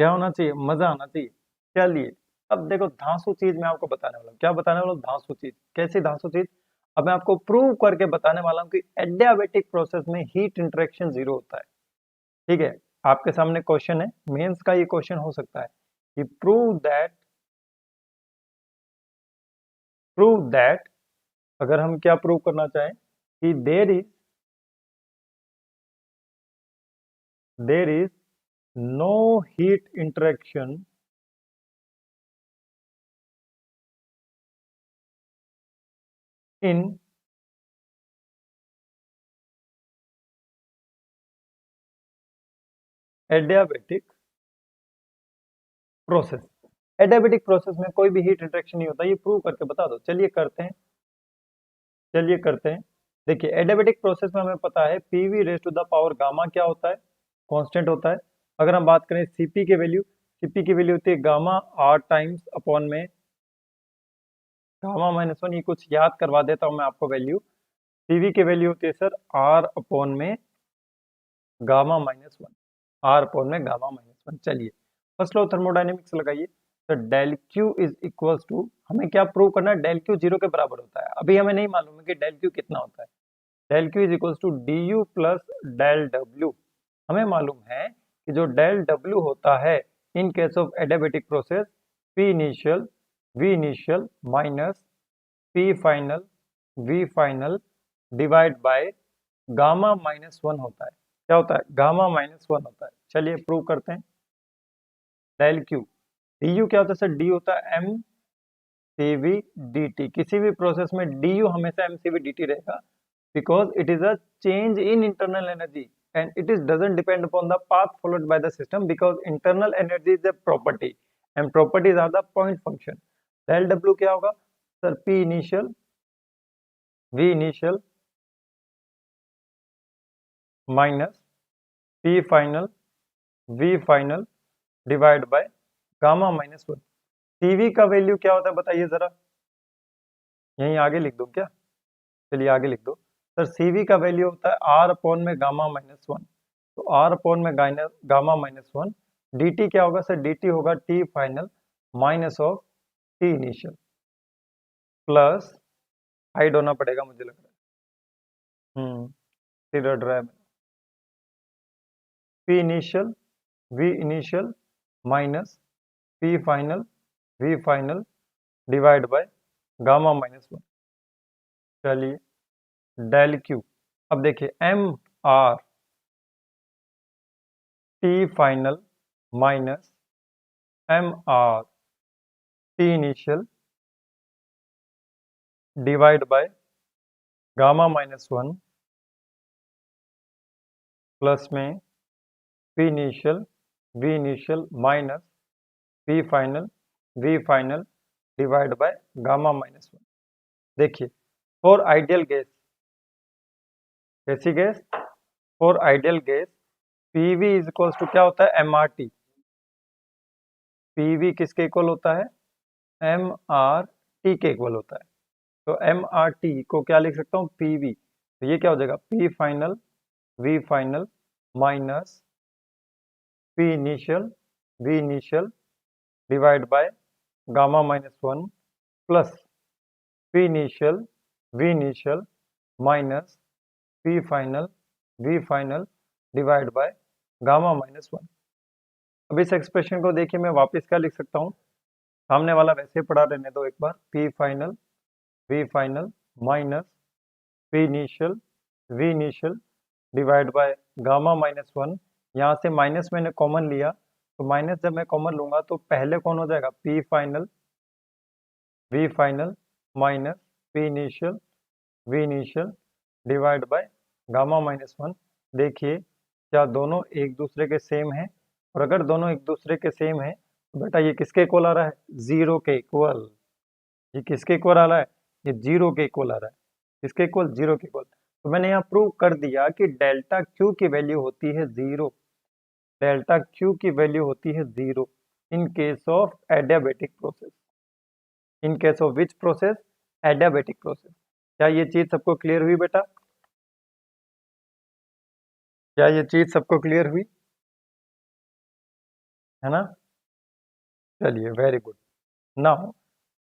क्या होना चाहिए, मजा आना चाहिए। चलिए, अब देखो धांसू चीज मैं आपको बताने वाला हूँ। क्या बताने वाला हूँ? धांसू चीज। कैसी धांसू चीज? अब मैं आपको प्रूव करके बताने वाला हूँ कि एडियाबेटिक प्रोसेस में हीट इंटरेक्शन जीरो होता है। ठीक है, आपके सामने क्वेश्चन है, मेंस का ये क्वेश्चन हो सकता है कि प्रूव दैट अगर हम क्या प्रूव करना चाहें कि there is no heat interaction in adiabatic process. एडियाबेटिक प्रोसेस में कोई भी हीट इंटरेक्शन नहीं होता, ये प्रूव करके बता दो। चलिए करते हैं, चलिए करते हैं। देखिए, एडियाबेटिक प्रोसेस में हमें पता है PV raise to the power gamma क्या होता है, कांस्टेंट होता है। अगर हम बात करें सीपी की वैल्यू, सीपी की वैल्यू होती है गामा आर टाइम्स अपॉन में गामा माइनस वन। ये कुछ याद करवा देता हूं मैं आपको वैल्यू। पीवी की वैल्यू होती है सर आर अपॉन में gamma minus one, R upon में गामा माइनस वन। चलिए, फर्स्ट लॉ थर्मोडायनेमिक्स लगाइए। तो del Q is equals to, हमें क्या प्रूव करना है? डेल क्यू जीरो के बराबर होता है। अभी हमें नहीं मालूम है कि डेल क्यू कितना होता है। Del Q is equals to D U plus del W. हमें मालूम है कि जो डेल डब्ल्यू होता है in case of adiabatic process, P initial V initial minus P final V final divide by gamma minus one होता है। क्या होता है? गामा माइनस वन होता है। चलिए प्रूव करते हैं। डेल क्यू डी यू क्या होता है सर? डी होता है M C V D T. किसी भी प्रोसेस में डी यू हमेशा M C V D T रहेगा, because it is a change in internal energy and it is doesn't depend upon the path followed by the system, because internal energy is a property and properties are the point function. del w क्या होगा sir? p initial v initial minus p final v final divide by gamma minus one. cv का value क्या होता है बताइए जरा, यहीं आगे लिख दो क्या? चलिए आगे लिख दो। सर सीवी का वैल्यू होता है आर अपॉन में गामा माइनस वन। तो आर अपॉन में gamma minus one. D T क्या होगा सर? डी टी होगा T final minus of T initial plus, hide होना पड़ेगा मुझे लग रहा है। सिर अड़ रहा है। P initial V initial minus P final V final divide by gamma minus one. चलिए, डेल क्यू, अब देखिए M R T final minus M R T initial divide by gamma minus one plus में P initial minus P final V final divide by gamma minus one. देखिए, for ideal gas, कैसी gas? For ideal gas PV is equals to क्या होता है? M R T. PV किसके equal होता है? M R T के equal होता है। तो एम आर टी को क्या लिख सकता हूँ? पीवी। तो ये क्या हो जाएगा? P final V final minus P initial V initial divide by gamma minus one plus P initial V initial minus P final V final divide by gamma minus one. अब इस एक्सप्रेशन को देखिए, मैं वापस क्या लिख सकता हूँ? सामने वाला वैसे पढ़ा रहने दो एक बार। P final V final minus P initial V initial divide by gamma minus one. यहाँ से माइनस मैंने कॉमन लिया, तो माइनस जब मैं कॉमन लूंगा तो पहले कौन हो जाएगा? P final V final minus P initial V initial divide by gamma minus one. देखिए, क्या दोनों एक दूसरे के सेम है? और अगर दोनों एक दूसरे के सेम है तो बेटा ये किसके इक्वल आ रहा है? जीरो के इक्वल। ये किसके इक्वल आ रहा है? ये जीरो के इक्वल आ रहा है। किसके इक्वल? जीरो के इक्वल। तो मैंने यहाँ प्रूव कर दिया कि डेल्टा क्यू की वैल्यू होती है जीरो। डेल्टा क्यू की वैल्यू होती है zero in case of adiabatic process. In case of which process? एडियाबेटिक प्रोसेस। क्या ये चीज सबको क्लियर हुई बेटा? क्या ये चीज सबको क्लियर हुई? है ना। चलिए, वेरी गुड। नाउ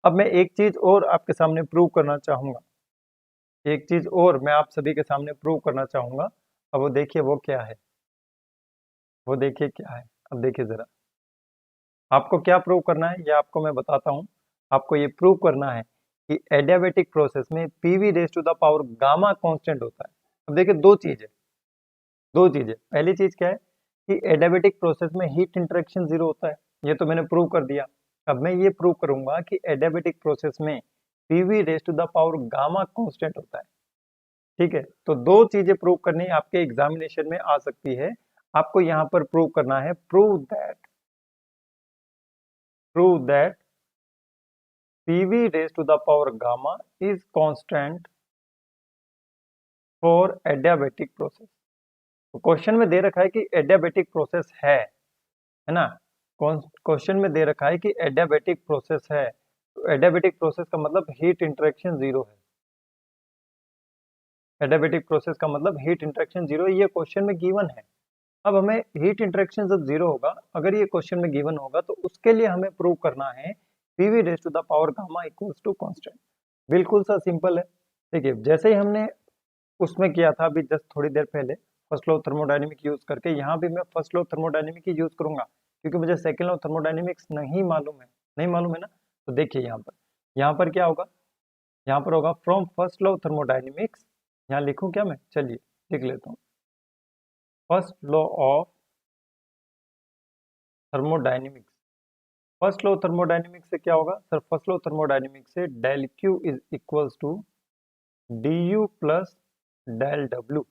अब मैं एक चीज और आपके सामने प्रूव करना चाहूंगा, एक चीज और मैं आप सभी के सामने प्रूव करना चाहूंगा। अब वो देखिए वो क्या है, वो देखिए क्या है। अब देखिए जरा, आपको क्या प्रूव करना है ये आपको मैं बताता हूँ। आपको ये प्रूव करना है कि एडियाबेटिक प्रोसेस में PV raise to the power gamma constant होता है। अब देखिए दो चीजें, पहली चीज क्या है कि एडियाबेटिक प्रोसेस में हीट इंटरेक्शन जीरो होता है, ये तो मैंने प्रूव कर दिया। अब मैं ये प्रूव करूंगा कि एडियाबेटिक प्रोसेस में PV raise to the power gamma constant होता है। ठीक है, तो दो चीजें प्रूव करनी आपके एग्जामिनेशन में आ सकती है। आपको यहाँ पर प्रूव करना है, prove that PV raised to the power gamma is constant for adiabatic process। तो क्वेश्चन में दे रखा है कि एडियाबेटिक प्रोसेस है ना। क्वेश्चन में दे रखा है कि एडियाबेटिक प्रोसेस है, तो एडियाबेटिक प्रोसेस का मतलब हीट इंटरेक्शन जीरो है। एडियाबेटिक प्रोसेस का मतलब हीट इंटरेक्शन जीरो, ये क्वेश्चन में गिवन है। अब हमें हीट इंटरेक्शन जब जीरो होगा, अगर ये क्वेश्चन में गिवन होगा, तो उसके लिए हमें प्रूव करना है PV raise to the power gamma equals to constant. बिल्कुल सा सिंपल है। देखिए, जैसे ही हमने उसमें किया था अभी जस्ट थोड़ी देर पहले फर्स्ट लॉ थर्मोडायनेमिक यूज करके, यहाँ भी मैं फर्स्ट लॉ थर्मोडायनेमिक ही यूज करूंगा, क्योंकि मुझे सेकंड लॉ थर्मोडायनेमिक्स नहीं मालूम है ना। तो देखिए यहाँ पर क्या होगा, यहाँ पर होगा फ्रॉम फर्स्ट लॉ थर्मोडायनेमिक्स। यहाँ लिखूं क्या मैं, चलिए लिख लेता हूँ। First law of thermodynamics, first law thermodynamics से क्या होगा सर, फर्स्ट लॉ थर्मोडायनेमिक्स से del Q is equals to D U plus del W,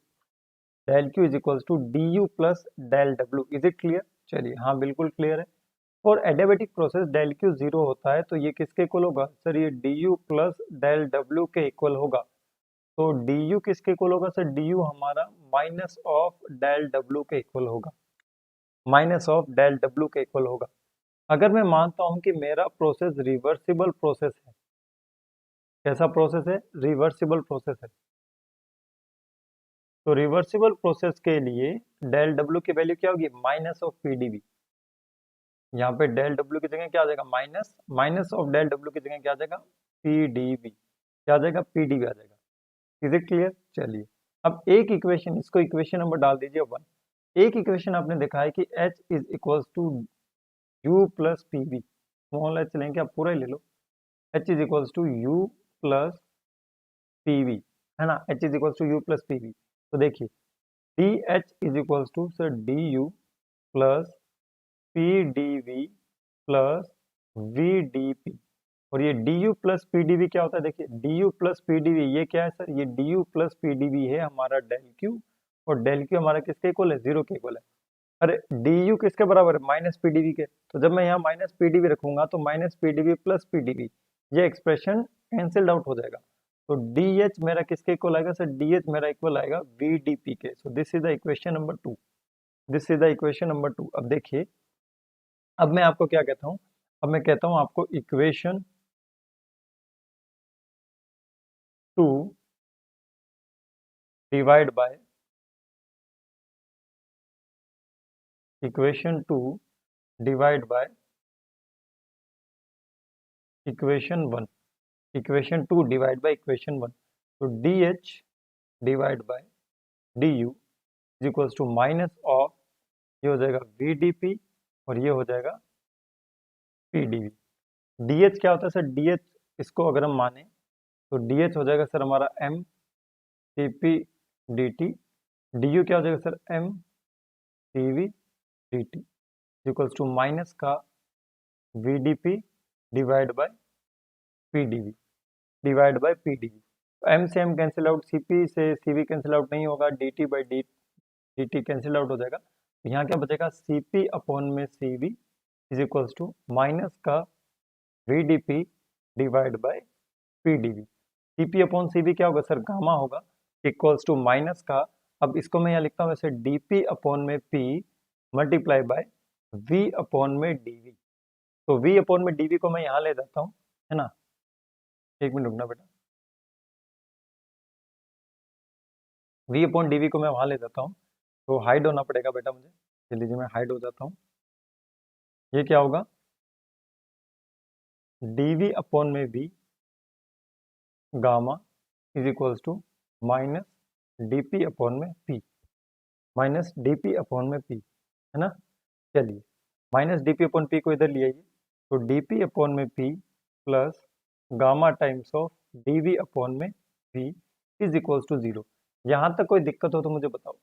del Q is equals to D U plus del W. Is it clear? चलिए, हाँ बिल्कुल clear है। और adiabatic process del Q zero होता है, तो ये किसके इक्वल होगा सर, ये D U plus del W के इक्वल होगा। तो डी यू किसके इक्वल होगा सर, डी यू हमारा माइनस ऑफ डेल डब्ल्यू के इक्वल होगा, माइनस ऑफ डेल डब्ल्यू के इक्वल होगा। अगर मैं मानता हूं कि मेरा प्रोसेस रिवर्सिबल प्रोसेस है, कैसा प्रोसेस है, रिवर्सिबल प्रोसेस है, तो रिवर्सिबल प्रोसेस के लिए डेल डब्ल्यू की वैल्यू क्या होगी, माइनस ऑफ पीडीवी। यहाँ पे डेल डब्ल्यू की जगह क्या आ जाएगा, minus, minus of del W की जगह क्या आ जाएगा, पीडीवी। क्या आ जाएगा, पीडीवी आ जाएगा। Is it clear? चलिए, अब एक इक्वेशन, इसको इक्वेशन नंबर डाल दीजिए 1। एक इक्वेशन आपने देखा है कि H is equals to U plus P V, small H लेंगे, आप पूरा ही ले लो। H is equals to U plus P V, है ना। H is equals to U plus P V. तो देखिए, D H is equals to sir D U plus P D V plus V D P. और ये D U plus P D V क्या होता है, देखिए D U plus P D V ये क्या है सर, ये D U plus P D V है हमारा डेल क्यू, और डेल क्यू हमारा किसके इक्वल है, जीरो के इक्वल है। अरे डी यू किसके बराबर है, माइनस पी डी वी के। तो जब मैं यहाँ माइनस पी डी वी रखूंगा तो minus P D V plus P D V, ये एक्सप्रेशन कैंसिल्ड आउट हो जाएगा। तो डी एच मेरा किसके इक्वल आएगा सर, डी एच मेरा इक्वल आएगा वी डी पी के। So this is the equation number 2, this is the equation number 2। अब देखिए, अब मैं आपको क्या कहता हूँ, अब मैं कहता हूँ आपको equation 2 divide by equation 2 divide by equation 1, equation 2 divide by equation 1। तो D H divide by D U is equals to minus of, ये हो जाएगा वी डी पी, और ये हो जाएगा P D V. D H क्या होता है सर, डी एच इसको अगर हम माने तो डी एच हो जाएगा सर हमारा M C P D T, D U क्या हो जाएगा sir, M C V D T equals to minus का V D P divide by P D V, divide by P D V. M से M cancel out, C P से C V cancel out नहीं होगा, D T by D T cancel out हो जाएगा। तो यहाँ क्या बचेगा, सी पी अपॉन में C V is equals to minus का V D P divide by P D V. C P upon C V क्या होगा सर, गामा होगा, इक्वल्स टू माइनस का, अब इसको मैं यहाँ लिखता हूँ वैसे डी पी अपॉन में P multiply by V upon में डी वी। तो वी अपॉन में डी वी को मैं यहाँ ले जाता हूँ, है ना। एक मिनट रुकना बेटा, वी अपॉन डी वी को मैं वहाँ ले जाता हूँ, तो हाइड होना पड़ेगा बेटा मुझे। चलिए जी, मैं हाइड हो जाता हूँ। ये क्या होगा, dv अपॉन में v gamma is equals to minus dp upon में p, माइनस dp अपॉन में p, है ना। चलिए माइनस dp अपॉन p को इधर ले आइए, तो dp अपॉन में p plus gamma times of dv upon में v इज इक्वल्स टू 0। यहाँ तक कोई दिक्कत हो तो मुझे बताओ।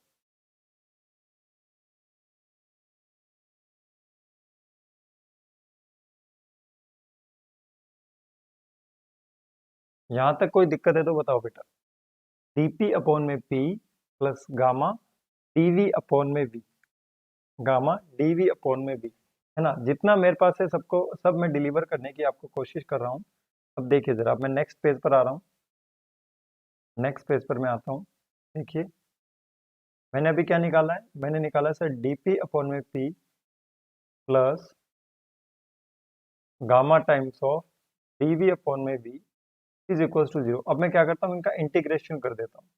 यहाँ तक कोई दिक्कत है तो बताओ बेटा। dp अपॉन में p plus gamma dv upon में v, गामा dv अपॉन में v, है ना। जितना मेरे पास है सबको सब मैं डिलीवर करने की आपको कोशिश कर रहा हूँ। अब देखिए जरा, मैं नेक्स्ट पेज पर आ रहा हूँ, नेक्स्ट पेज पर मैं आता हूँ। देखिए मैंने अभी क्या निकाला है, मैंने निकाला है सर dp अपॉन में p plus gamma times of dv upon में v इज इक्वल्स टू 0। अब मैं क्या करता हूँ, इनका इंटीग्रेशन कर देता हूँ।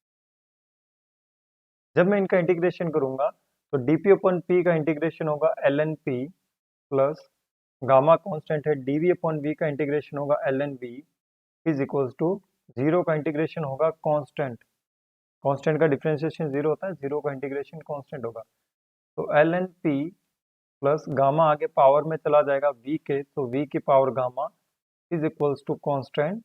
जब मैं इनका इंटीग्रेशन करूंगा तो dp अपॉन p का इंटीग्रेशन होगा ln p plus gamma constant है, dv अपॉन v का इंटीग्रेशन होगा ln v is equals to 0 का इंटीग्रेशन होगा कांस्टेंट, कांस्टेंट का डिफरेंशिएशन 0 होता है, 0 का इंटीग्रेशन कांस्टेंट होगा। तो ln p प्लस गामा आगे पावर में चला जाएगा v के, तो v की power gamma is equals to constant.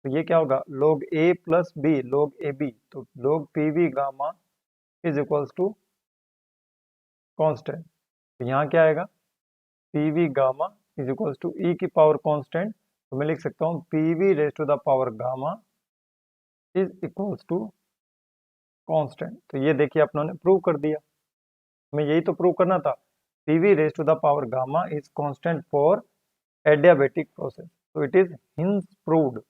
तो ये क्या होगा, log a plus b log ab, तो log pv gamma is equals to constant. तो यहाँ क्या आएगा, pv gamma is equals to e की पावर कांस्टेंट, तो मैं लिख सकता हूँ pv raise to the power gamma is equals to constant. तो ये देखिए अपनों ने प्रूव कर दिया, हमें यही तो प्रूव करना था, pv raise to the power gamma is constant for adiabatic process. तो it is hence proved,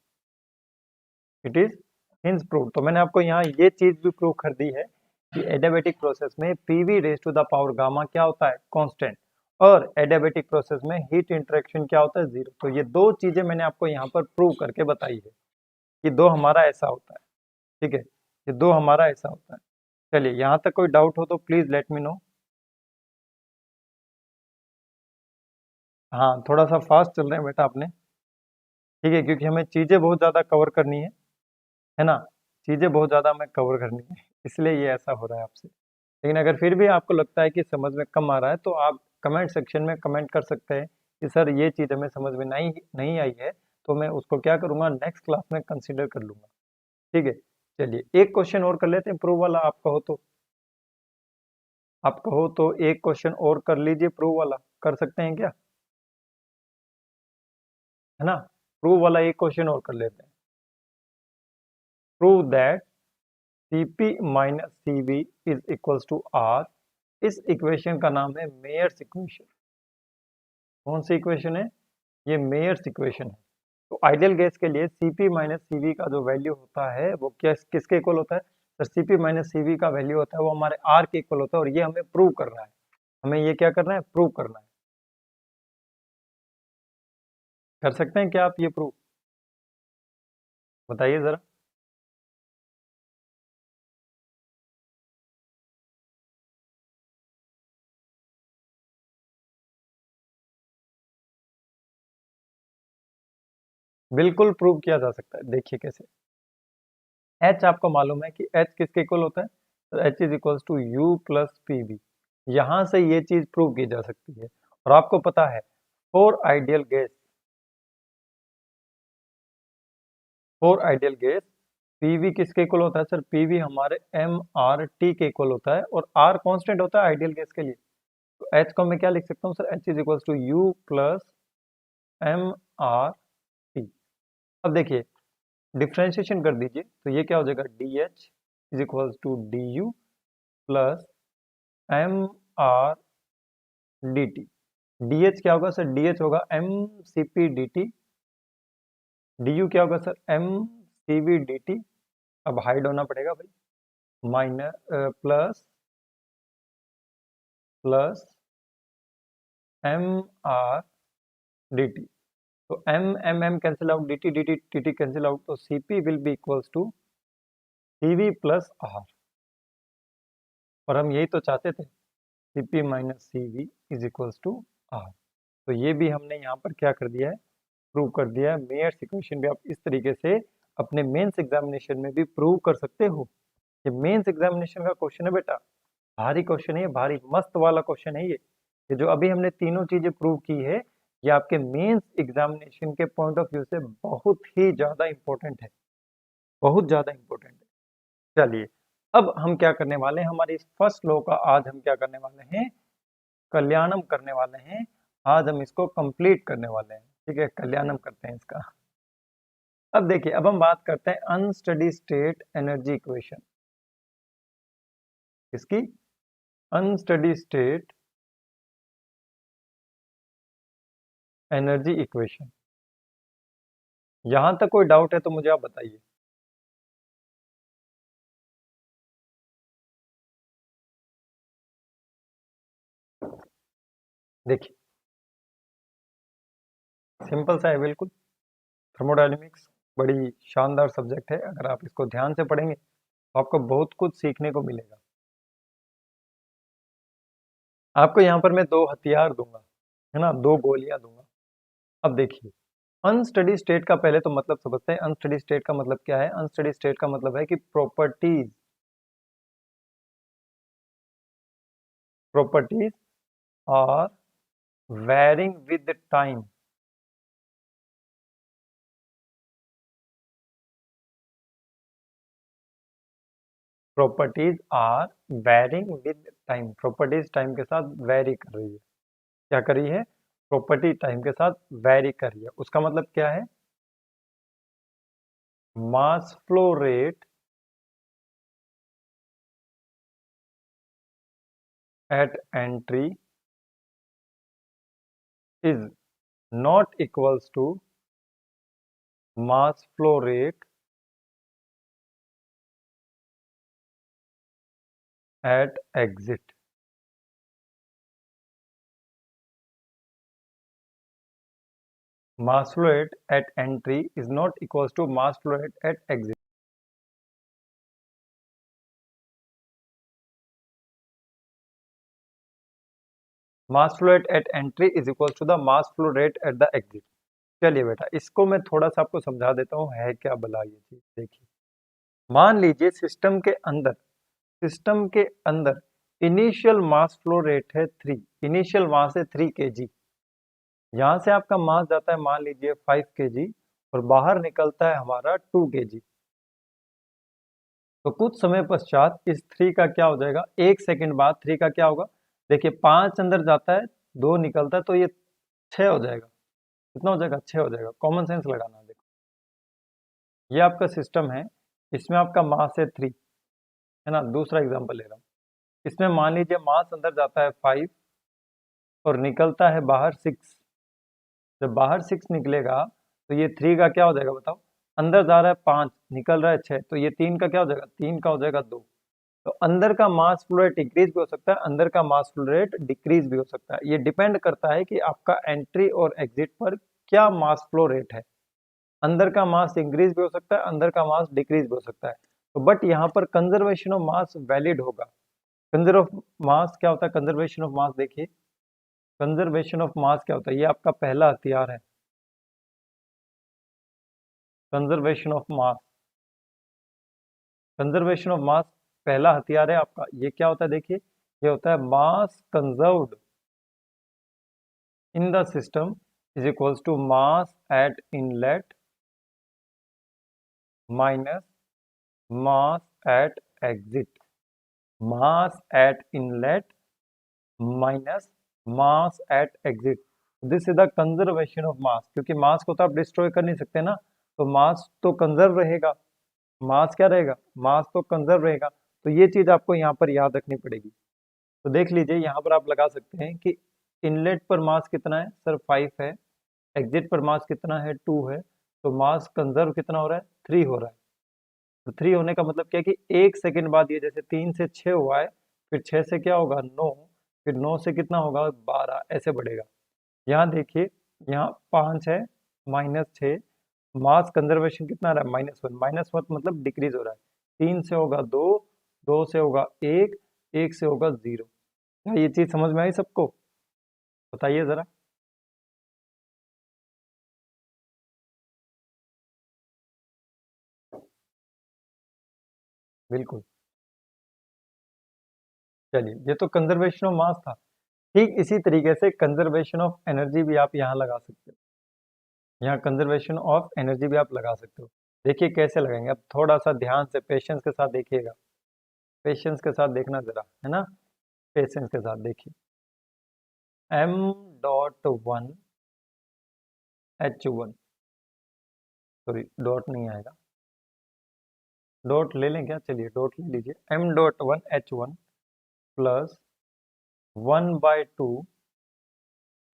it is hence proved. तो मैंने आपको यहाँ ये चीज भी प्रूव कर दी है कि एडियाबेटिक प्रोसेस में pv raise to the power gamma क्या होता है, कांस्टेंट, और एडियाबेटिक प्रोसेस में हीट इंटरेक्शन क्या होता है, 0। तो ये दो चीजें मैंने आपको यहाँ पर प्रूव करके बताई है कि दो हमारा ऐसा होता है, ठीक है, ये दो हमारा ऐसा होता है। चलिए यहाँ तक कोई डाउट हो तो प्लीज लेट मी नो। हाँ थोड़ा सा फास्ट चल रहे हैं बेटा अपने, ठीक है, क्योंकि हमें चीजें बहुत ज्यादा कवर करनी है ना, चीजें बहुत ज्यादा हमें कवर करनी है, इसलिए ये ऐसा हो रहा है आपसे। लेकिन अगर फिर भी आपको लगता है कि समझ में कम आ रहा है तो आप कमेंट सेक्शन में कमेंट कर सकते हैं कि सर ये चीज़ हमें समझ में नहीं नहीं आई है, तो मैं उसको क्या करूँगा, नेक्स्ट क्लास में कंसिडर कर लूँगा, ठीक है। चलिए एक क्वेश्चन और कर लेते हैं प्रूव वाला, आप कहो तो, आप कहो तो एक क्वेश्चन और कर लीजिए, प्रूव वाला कर सकते हैं क्या, है ना। प्रूव वाला एक क्वेश्चन और कर लेते हैं। Prove that Cp minus Cv is equals to R। इस इक्वेशन का नाम है मेयर्स इक्वेशन। कौन सी इक्वेशन है, ये मेयर्स इक्वेशन है। तो आइडियल गैस के लिए Cp माइनस Cv का जो वैल्यू होता है वो किसके इक्वल होता है, सर Cp माइनस Cv का वैल्यू होता है वो हमारे R के इक्वल होता है, और ये हमें प्रूव करना है, हमें ये क्या करना है, प्रूव करना है। कर सकते हैं क्या आप ये प्रूव, बताइए जरा। बिल्कुल प्रूव किया जा सकता है, देखिए कैसे। H आपको मालूम है कि H किसके इक्वल होता है, तो H is equals to U plus PV। यहाँ से ये चीज प्रूव की जा सकती है। और आपको पता है for ideal gas, for ideal gas PV किसके इक्वल होता है, सर पीवी हमारे एम आर टी के इक्वल होता है, और आर कांस्टेंट होता है आइडियल गैस के लिए। तो एच को मैं क्या लिख सकता हूँ sir, H is equal to U plus M R T. अब देखिए डिफ्रेंशिएशन कर दीजिए, तो ये क्या हो जाएगा, D H is equal to D U plus M R D T. D H क्या होगा सर, डी एच होगा M C P D T, D U क्या होगा sir, M C V D T. अब हाइड होना पड़ेगा भाई, minus plus plus M R D T. तो M M M cancel out, D T D T T T cancel out, तो C P will be equals to C V plus R. और हम यही तो चाहते थे, C P minus C V is equals to R. तो ये भी हमने यहाँ पर क्या कर दिया है, प्रूव कर दिया है। मेयर्स इक्वेशन भी आप इस तरीके से अपने मेंस एग्जामिनेशन में भी प्रूव कर सकते हो। ये मेंस एग्जामिनेशन का क्वेश्चन है बेटा, भारी क्वेश्चन है ये, भारी मस्त वाला क्वेश्चन है ये जो अभी हमने तीनों चीजें प्रूव की है, ये आपके मेंस एग्जामिनेशन के पॉइंट ऑफ व्यू से बहुत ही ज्यादा इंपॉर्टेंट है, बहुत ज्यादा इंपॉर्टेंट है। चलिए अब हम क्या करने वाले हैं, हमारे इस फर्स्ट लॉ का आज हम क्या करने वाले हैं, कल्याणम करने वाले हैं। आज हम इसको कंप्लीट करने वाले हैं, ठीक है, कल्याणम करते हैं इसका। अब देखिए, अब हम बात करते हैं अनस्टडी स्टेट एनर्जी इक्वेशन। इसकी अनस्टडी स्टेट एनर्जी इक्वेशन। यहां तक कोई डाउट है तो मुझे आप बताइए। देखिए सिंपल सा है बिल्कुल, थर्मोडायनेमिक्स बड़ी शानदार सब्जेक्ट है, अगर आप इसको ध्यान से पढ़ेंगे तो आपको बहुत कुछ सीखने को मिलेगा। आपको यहाँ पर मैं दो हथियार दूंगा, है ना, दो गोलियां दूंगा। अब देखिए, अनस्टडी स्टेट का पहले तो मतलब समझते हैं। अनस्टडी स्टेट का मतलब क्या है? अनस्टडी स्टेट का मतलब है कि properties are varying with time. Properties are varying with time, properties time के साथ वेरी कर रही है। क्या कर रही है? प्रॉपर्टी टाइम के साथ वेरी कर रही है। उसका मतलब क्या है? Mass flow rate at entry is not equals to mass flow rate at exit. Mass flow rate at entry is not equals to mass flow rate at exit. Mass flow rate at entry is equals to the mass flow rate at the exit. चलिए बेटा, इसको मैं थोड़ा सा आपको समझा देता हूँ है क्या भला ये चीज। देखिए, मान लीजिए सिस्टम के अंदर इनिशियल मास फ्लो रेट है 3, इनिशियल मास है 3 kg। यहाँ से आपका मास जाता है मान लीजिए 5 kg और बाहर निकलता है हमारा 2 kg। तो कुछ समय पश्चात इस 3 का क्या हो जाएगा, 1 सेकंड बाद 3 का क्या होगा, देखिए 5 अंदर जाता है, 2 निकलता है, तो ये 6 हो जाएगा। कितना हो जाएगा? 6 हो जाएगा। कॉमन सेंस लगाना। देखो ये आपका सिस्टम है, इसमें आपका मास है 3, है ना। दूसरा एग्जाम्पल ले रहा हूँ, इसमें मान लीजिए मास अंदर जाता है 5 और निकलता है बाहर 6। जब बाहर 6 निकलेगा तो ये 3 का क्या हो जाएगा बताओ, अंदर जा रहा है 5, निकल रहा है 6, तो ये 3 का क्या हो जाएगा, 3 का हो जाएगा 2। तो अंदर का मास फ्लो रेट इंक्रीज भी हो सकता है, अंदर का मास फ्लो रेट डिक्रीज भी हो सकता है। ये डिपेंड करता है कि आपका एंट्री और एग्जिट पर क्या मास फ्लो रेट है। अंदर का मास इंक्रीज भी हो सकता है, अंदर का मास डिक्रीज भी हो सकता है। तो बट यहाँ पर कंजर्वेशन ऑफ मास वैलिड होगा। कंजर्व ऑफ मास क्या होता है? कंजर्वेशन ऑफ मास, देखिए कंजर्वेशन ऑफ मास क्या होता है, ये आपका पहला हथियार है, conservation of mass. Conservation of mass पहला हथियार है आपका। ये क्या होता है? देखिए ये होता है मास conserved in the system is equals to mass at inlet minus mass at exit. Mass at inlet minus mass at exit. This is the conservation of mass. क्योंकि मास को तो आप डिस्ट्रॉय कर नहीं सकते ना, तो मास तो कंजर्व रहेगा। मास क्या रहेगा? मास तो कंजर्व रहेगा। तो ये चीज आपको यहाँ पर याद रखनी पड़ेगी। तो देख लीजिए, यहाँ पर आप लगा सकते हैं कि इनलेट पर मास कितना है सर, 5 है। एग्जिट पर मास कितना है, 2 है। तो मास कंजर्व कितना हो रहा है, 3 हो रहा है। तो 3 होने का मतलब क्या है कि 1 सेकंड बाद ये जैसे 3 से 6 हुआ है, फिर 6 से क्या होगा, 9, फिर 9 से कितना होगा, 12, ऐसे बढ़ेगा। यहाँ देखिए, यहाँ 5 है, -6, मास कंजर्वेशन कितना रहा है, -1। -1 मतलब डिक्रीज हो रहा है। 3 से होगा 2, 2 से होगा 1, 1 से होगा 0। क्या ये चीज समझ में आई सबको? बताइए जरा। बिल्कुल। चलिए, ये तो कंजर्वेशन ऑफ मास था। ठीक इसी तरीके से कंजर्वेशन ऑफ एनर्जी भी आप यहाँ लगा सकते हो। यहाँ कंजर्वेशन ऑफ एनर्जी भी आप लगा सकते हो। देखिए कैसे लगाएंगे, अब थोड़ा सा ध्यान से पेशेंस के साथ देखिएगा। पेशेंस के साथ देखना जरा, है ना। पेशेंस के साथ देखिए। m.1 h1, सॉरी डॉट नहीं आएगा, डॉट ले लें क्या, चलिए डॉट ले लीजिए। m.1 h1 plus 1/2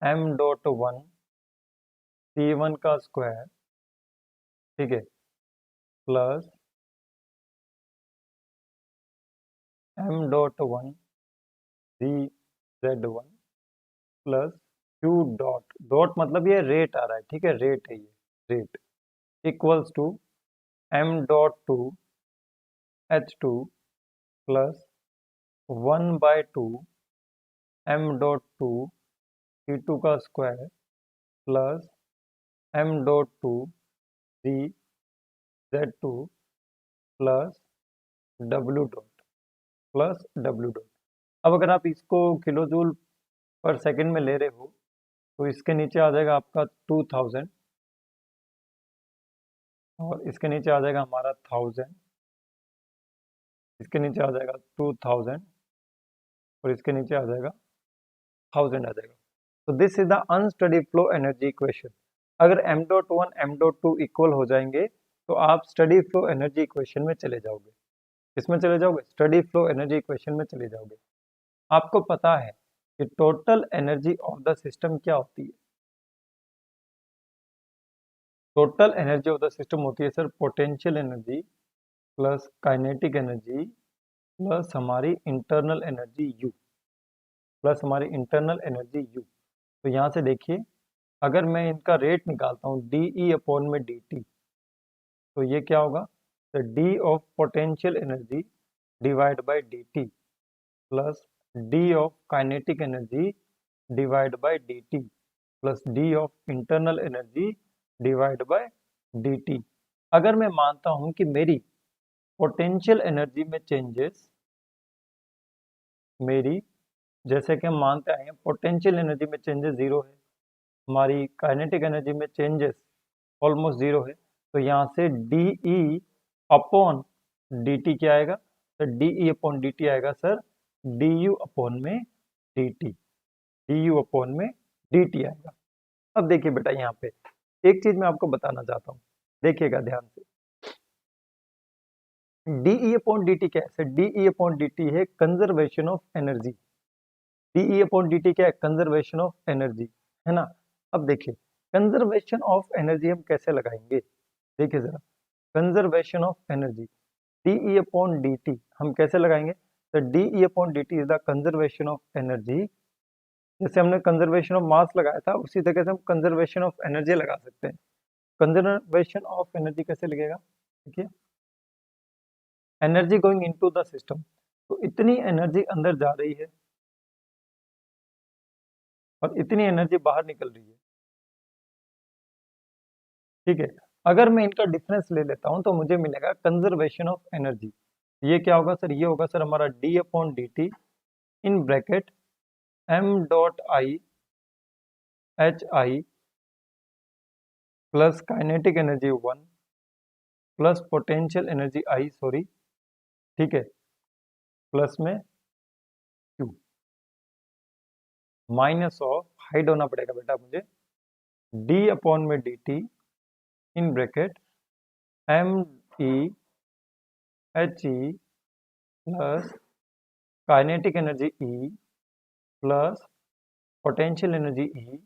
m.1 c1 का स्क्वायर, ठीक है, plus m.1 z1 plus q dot, dot मतलब ये रेट आ रहा है, ठीक है, रेट है ये, rate equals to m.2 h2 plus 1/2 m.2 c2 का square plus m.2 z2 plus w dot, plus w dot. अब अगर आप इसको किलो जूल पर सेकंड में ले रहे हो तो इसके नीचे आ जाएगा आपका 2000 और इसके नीचे आ जाएगा हमारा 1000, इसके नीचे आ जाएगा 2000 और इसके नीचे आ जाएगा 1000 आ जाएगा। तो this is the unsteady flow energy equation. अगर m.1 m.2 इक्वल हो जाएंगे तो आप स्टडी फ्लो एनर्जी इक्वेशन में चले जाओगे। किसमें चले जाओगे? स्टडी फ्लो एनर्जी इक्वेशन में चले जाओगे। आपको पता है कि total energy of the system क्या होती है? Total energy of the system होती है sir potential energy plus kinetic energy plus हमारी इंटरनल एनर्जी यू, प्लस हमारी इंटरनल एनर्जी यू। तो यहाँ से देखिए, अगर मैं इनका रेट निकालता हूँ डी ई अपॉन में डी टी, तो ये क्या होगा? तो D of potential energy divide by D T plus D of kinetic energy divide by D T plus D of internal energy divide by D T. अगर मैं मानता हूं कि मेरी पोटेंशियल एनर्जी में चेंजेस, मेरी जैसे कि हम मानते आए हैं पोटेंशियल एनर्जी में चेंजेस जीरो है, हमारी काइनेटिक एनर्जी में चेंजेस ऑलमोस्ट जीरो है, तो यहाँ से D E upon D T क्या आएगा? तो D E upon D T आएगा सर डी यू अपॉन में D T, D you upon में डी टी आएगा। अब देखिए बेटा, यहाँ पे एक चीज मैं आपको बताना चाहता हूँ, देखिएगा ध्यान से। D E upon D T क्या है? D E upon D T है conservation of energy. D E upon D T क्या है? कंजर्वेशन ऑफ एनर्जी, है ना। अब देखिए कंजर्वेशन ऑफ एनर्जी हम कैसे लगाएंगे, देखिए जरा। Conservation of energy D E upon D T हम कैसे लगाएंगे? तो D E upon D T is the conservation of energy. जैसे हमने कंजर्वेशन ऑफ मास लगाया था उसी तरह से हम कंजर्वेशन ऑफ एनर्जी लगा सकते हैं। कंजर्वेशन ऑफ एनर्जी कैसे लगेगा? देखिए, energy going into the system, तो इतनी एनर्जी अंदर जा रही है और इतनी एनर्जी बाहर निकल रही है, ठीक है। अगर मैं इनका डिफरेंस ले लेता हूं तो मुझे मिलेगा कंजर्वेशन ऑफ एनर्जी। ये क्या होगा सर? ये होगा सर हमारा D upon D T in bracket m.i hi plus kinetic energy 1 plus potential energy I, sorry, ठीक है, प्लस में q माइनस ऑफ, हाइड होना पड़ेगा बेटा मुझे, d अपॉन में D T in bracket m e h e plus kinetic energy e plus potential energy E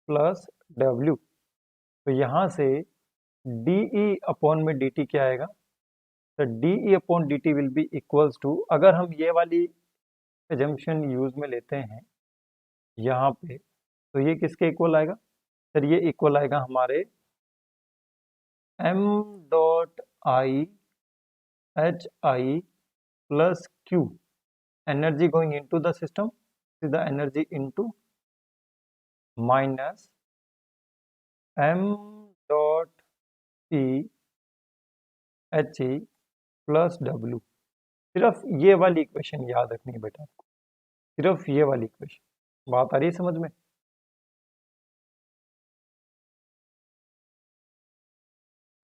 plus W। तो यहाँ से डी ई अपॉन में डी टी क्या आएगा? तो D E upon D T will be equals to, अगर हम ये वाली एजम्पशन यूज में लेते हैं यहाँ पे, तो ये किसके इक्वल आएगा सर? ये इक्वल आएगा हमारे m.i hi plus q, energy going into the system is the energy into minus m.e h e plus w। सिर्फ ये वाली इक्वेशन याद रखनी है बेटा आपको, सिर्फ ये वाली इक्वेशन। बात आ रही है समझ में?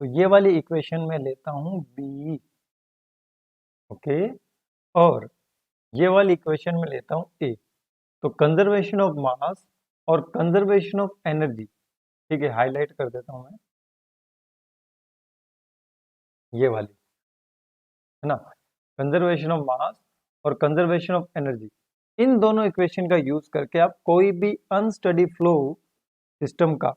तो ये वाली इक्वेशन में लेता हूं बी, ओके, और ये वाली इक्वेशन में लेता हूं ए। तो कंजर्वेशन ऑफ मास और कंजर्वेशन ऑफ एनर्जी, ठीक है, हाईलाइट कर देता हूं मैं ये वाली, है ना, कंजर्वेशन ऑफ मास और कंजर्वेशन ऑफ एनर्जी। इन दोनों इक्वेशन का यूज करके आप कोई भी अनस्टडी फ्लो सिस्टम का,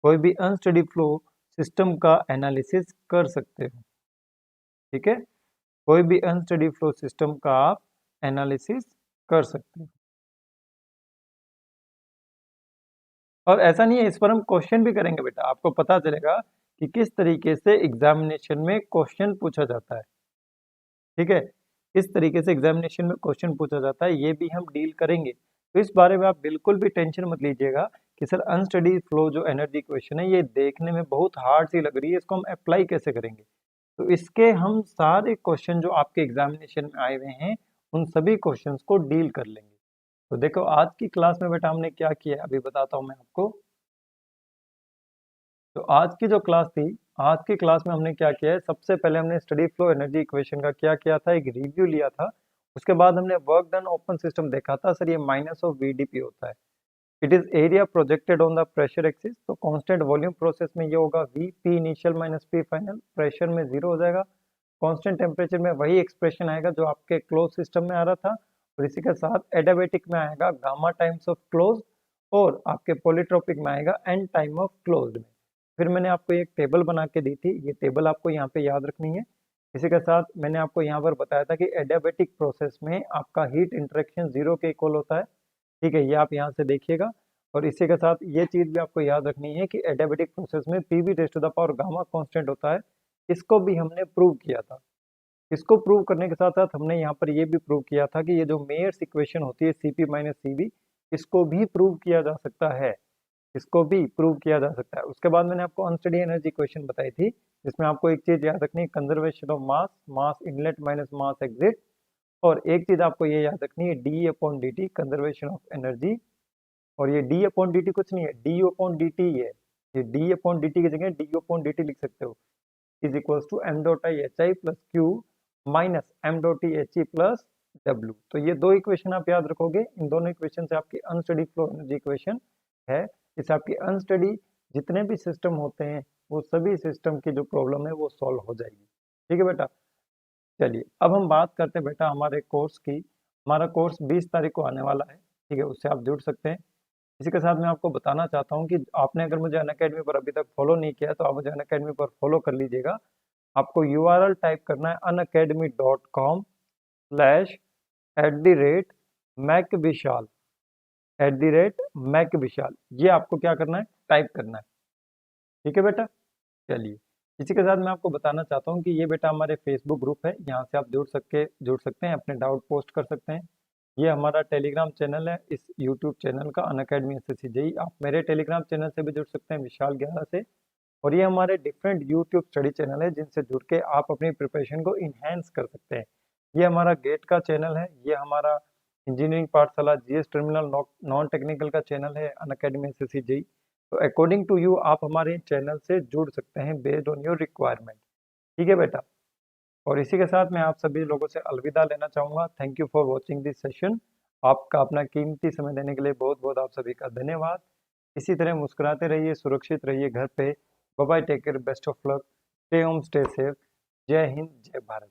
कोई भी अनस्टडी फ्लो सिस्टम का एनालिसिस कर सकते हो, ठीक है, कोई भी अनस्टडी फ्लो सिस्टम का आप एनालिसिस कर सकते हो। और ऐसा नहीं है, इस पर हम क्वेश्चन भी करेंगे बेटा, आपको पता चलेगा कि किस तरीके से एग्जामिनेशन में क्वेश्चन पूछा जाता है, ठीक है, इस तरीके से एग्जामिनेशन में क्वेश्चन पूछा जाता है, ये भी हम डील करेंगे। तो इस बारे में आप बिल्कुल भी टेंशन मत लीजिएगा कि सर अनस्टडी फ्लो जो एनर्जी क्वेश्चन है ये देखने में बहुत हार्ड सी लग रही है, इसको हम अप्लाई कैसे करेंगे। तो इसके हम सारे क्वेश्चन जो आपके एग्जामिनेशन में आए हुए हैं उन सभी क्वेश्चंस को डील कर लेंगे। तो देखो आज की क्लास में बेटा हमने क्या किया है अभी बताता हूँ मैं आपको। तो आज की जो क्लास थी, आज की क्लास में हमने क्या किया है, सबसे पहले हमने स्टडी फ्लो एनर्जी इक्वेशन का क्या किया था, एक रिव्यू लिया था। उसके बाद हमने वर्क डन ओपन सिस्टम देखा था, सर ये माइनस ऑफ वीडीपी होता है, it is area projected on the pressure axis. तो कांस्टेंट वॉल्यूम प्रोसेस में ये होगा V P initial minus P final, pressure में जीरो हो जाएगा। कांस्टेंट टेम्परेचर में वही एक्सप्रेशन आएगा जो आपके क्लोज सिस्टम में आ रहा था, और इसी के साथ एडियाबेटिक में आएगा गामा टाइम्स ऑफ क्लोज, और आपके पॉलीट्रोपिक में आएगा एन टाइम ऑफ क्लोज्ड में। फिर मैंने आपको एक टेबल बना के दी थी, ये टेबल आपको यहाँ पे याद रखनी है। इसी के साथ मैंने आपको यहाँ पर बताया था कि एडियाबेटिक प्रोसेस में आपका हीट इंटरेक्शन जीरो के इक्वल होता है, ठीक है, ये आप यहाँ से देखिएगा। और इसी के साथ ये चीज़ भी आपको याद रखनी है कि एडियाबेटिक प्रोसेस में P V raise to the power gamma constant होता है, इसको भी हमने प्रूव किया था। इसको प्रूव करने के साथ साथ हमने यहाँ पर ये भी प्रूव किया था कि ये जो मेयर्स इक्वेशन होती है C P minus C V, इसको भी प्रूव किया जा सकता है, इसको भी प्रूव किया जा सकता है। उसके बाद मैंने आपको अनस्टडी एनर्जी क्वेश्चन बताई थी, जिसमें आपको एक चीज याद रखनी है, conservation of mass, mass inlet minus mass exit. और एक चीज आपको ये याद रखनी है, D upon D T, conservation of energy. और ये डी अपॉन डी टी कुछ नहीं है, डी अपॉन डी टी है, ये डी अपॉन डी टी की जगह डी अपॉन डी टी लिख सकते हो, is equals to M dot I H I plus Q minus M dot T H E plus W. तो ये दो इक्वेशन आप याद रखोगे, इन दोनों इक्वेशन से आपकी अनस्टडी फ्लो एनर्जी इक्वेशन है। इस आपकी अनस्टडी जितने भी सिस्टम होते हैं वो सभी सिस्टम की जो प्रॉब्लम है वो सॉल्व हो जाएगी, ठीक है बेटा। चलिए अब हम बात करते हैं बेटा हमारे कोर्स की। हमारा कोर्स 20 तारीख को आने वाला है, ठीक है, उससे आप जुड़ सकते हैं। इसी के साथ मैं आपको बताना चाहता हूँ कि आपने अगर मुझे अनअकैडमी पर अभी तक फॉलो नहीं किया तो आप मुझे अनअकैडमी पर फॉलो कर लीजिएगा। आपको URL टाइप करना है unacademy.com/@macvishal, @macvishal, ये आपको क्या करना है, टाइप करना है, ठीक है बेटा। चलिए इसी के साथ मैं आपको बताना चाहता हूँ कि ये बेटा हमारे फेसबुक ग्रुप है, यहाँ से आप जुड़ सकते हैं, अपने डाउट पोस्ट कर सकते हैं। ये हमारा टेलीग्राम चैनल है, इस यूट्यूब चैनल का अनअकैडमी SSC JEE। आप मेरे टेलीग्राम चैनल से भी जुड़ सकते हैं, विशाल 11 से। और ये हमारे डिफरेंट यूट्यूब स्टडी चैनल है जिनसे जुड़ के आप अपनी प्रिपरेशन को इन्हेंस कर सकते हैं। ये हमारा गेट का चैनल है, ये हमारा इंजीनियरिंग पाठशाला GS टर्मिनल नॉन टेक्निकल का चैनल है अनअकैडमी SSC JEE। तो अकॉर्डिंग टू यू आप हमारे चैनल से जुड़ सकते हैं बेस्ड ऑन योर रिक्वायरमेंट, ठीक है बेटा। और इसी के साथ मैं आप सभी लोगों से अलविदा लेना चाहूँगा। Thank you for watching this session. आपका अपना कीमती समय देने के लिए बहुत बहुत आप सभी का धन्यवाद। इसी तरह मुस्कुराते रहिए, सुरक्षित रहिए घर पे। Bye bye, take care, best of luck, stay home, stay safe. जय हिंद, जय भारत।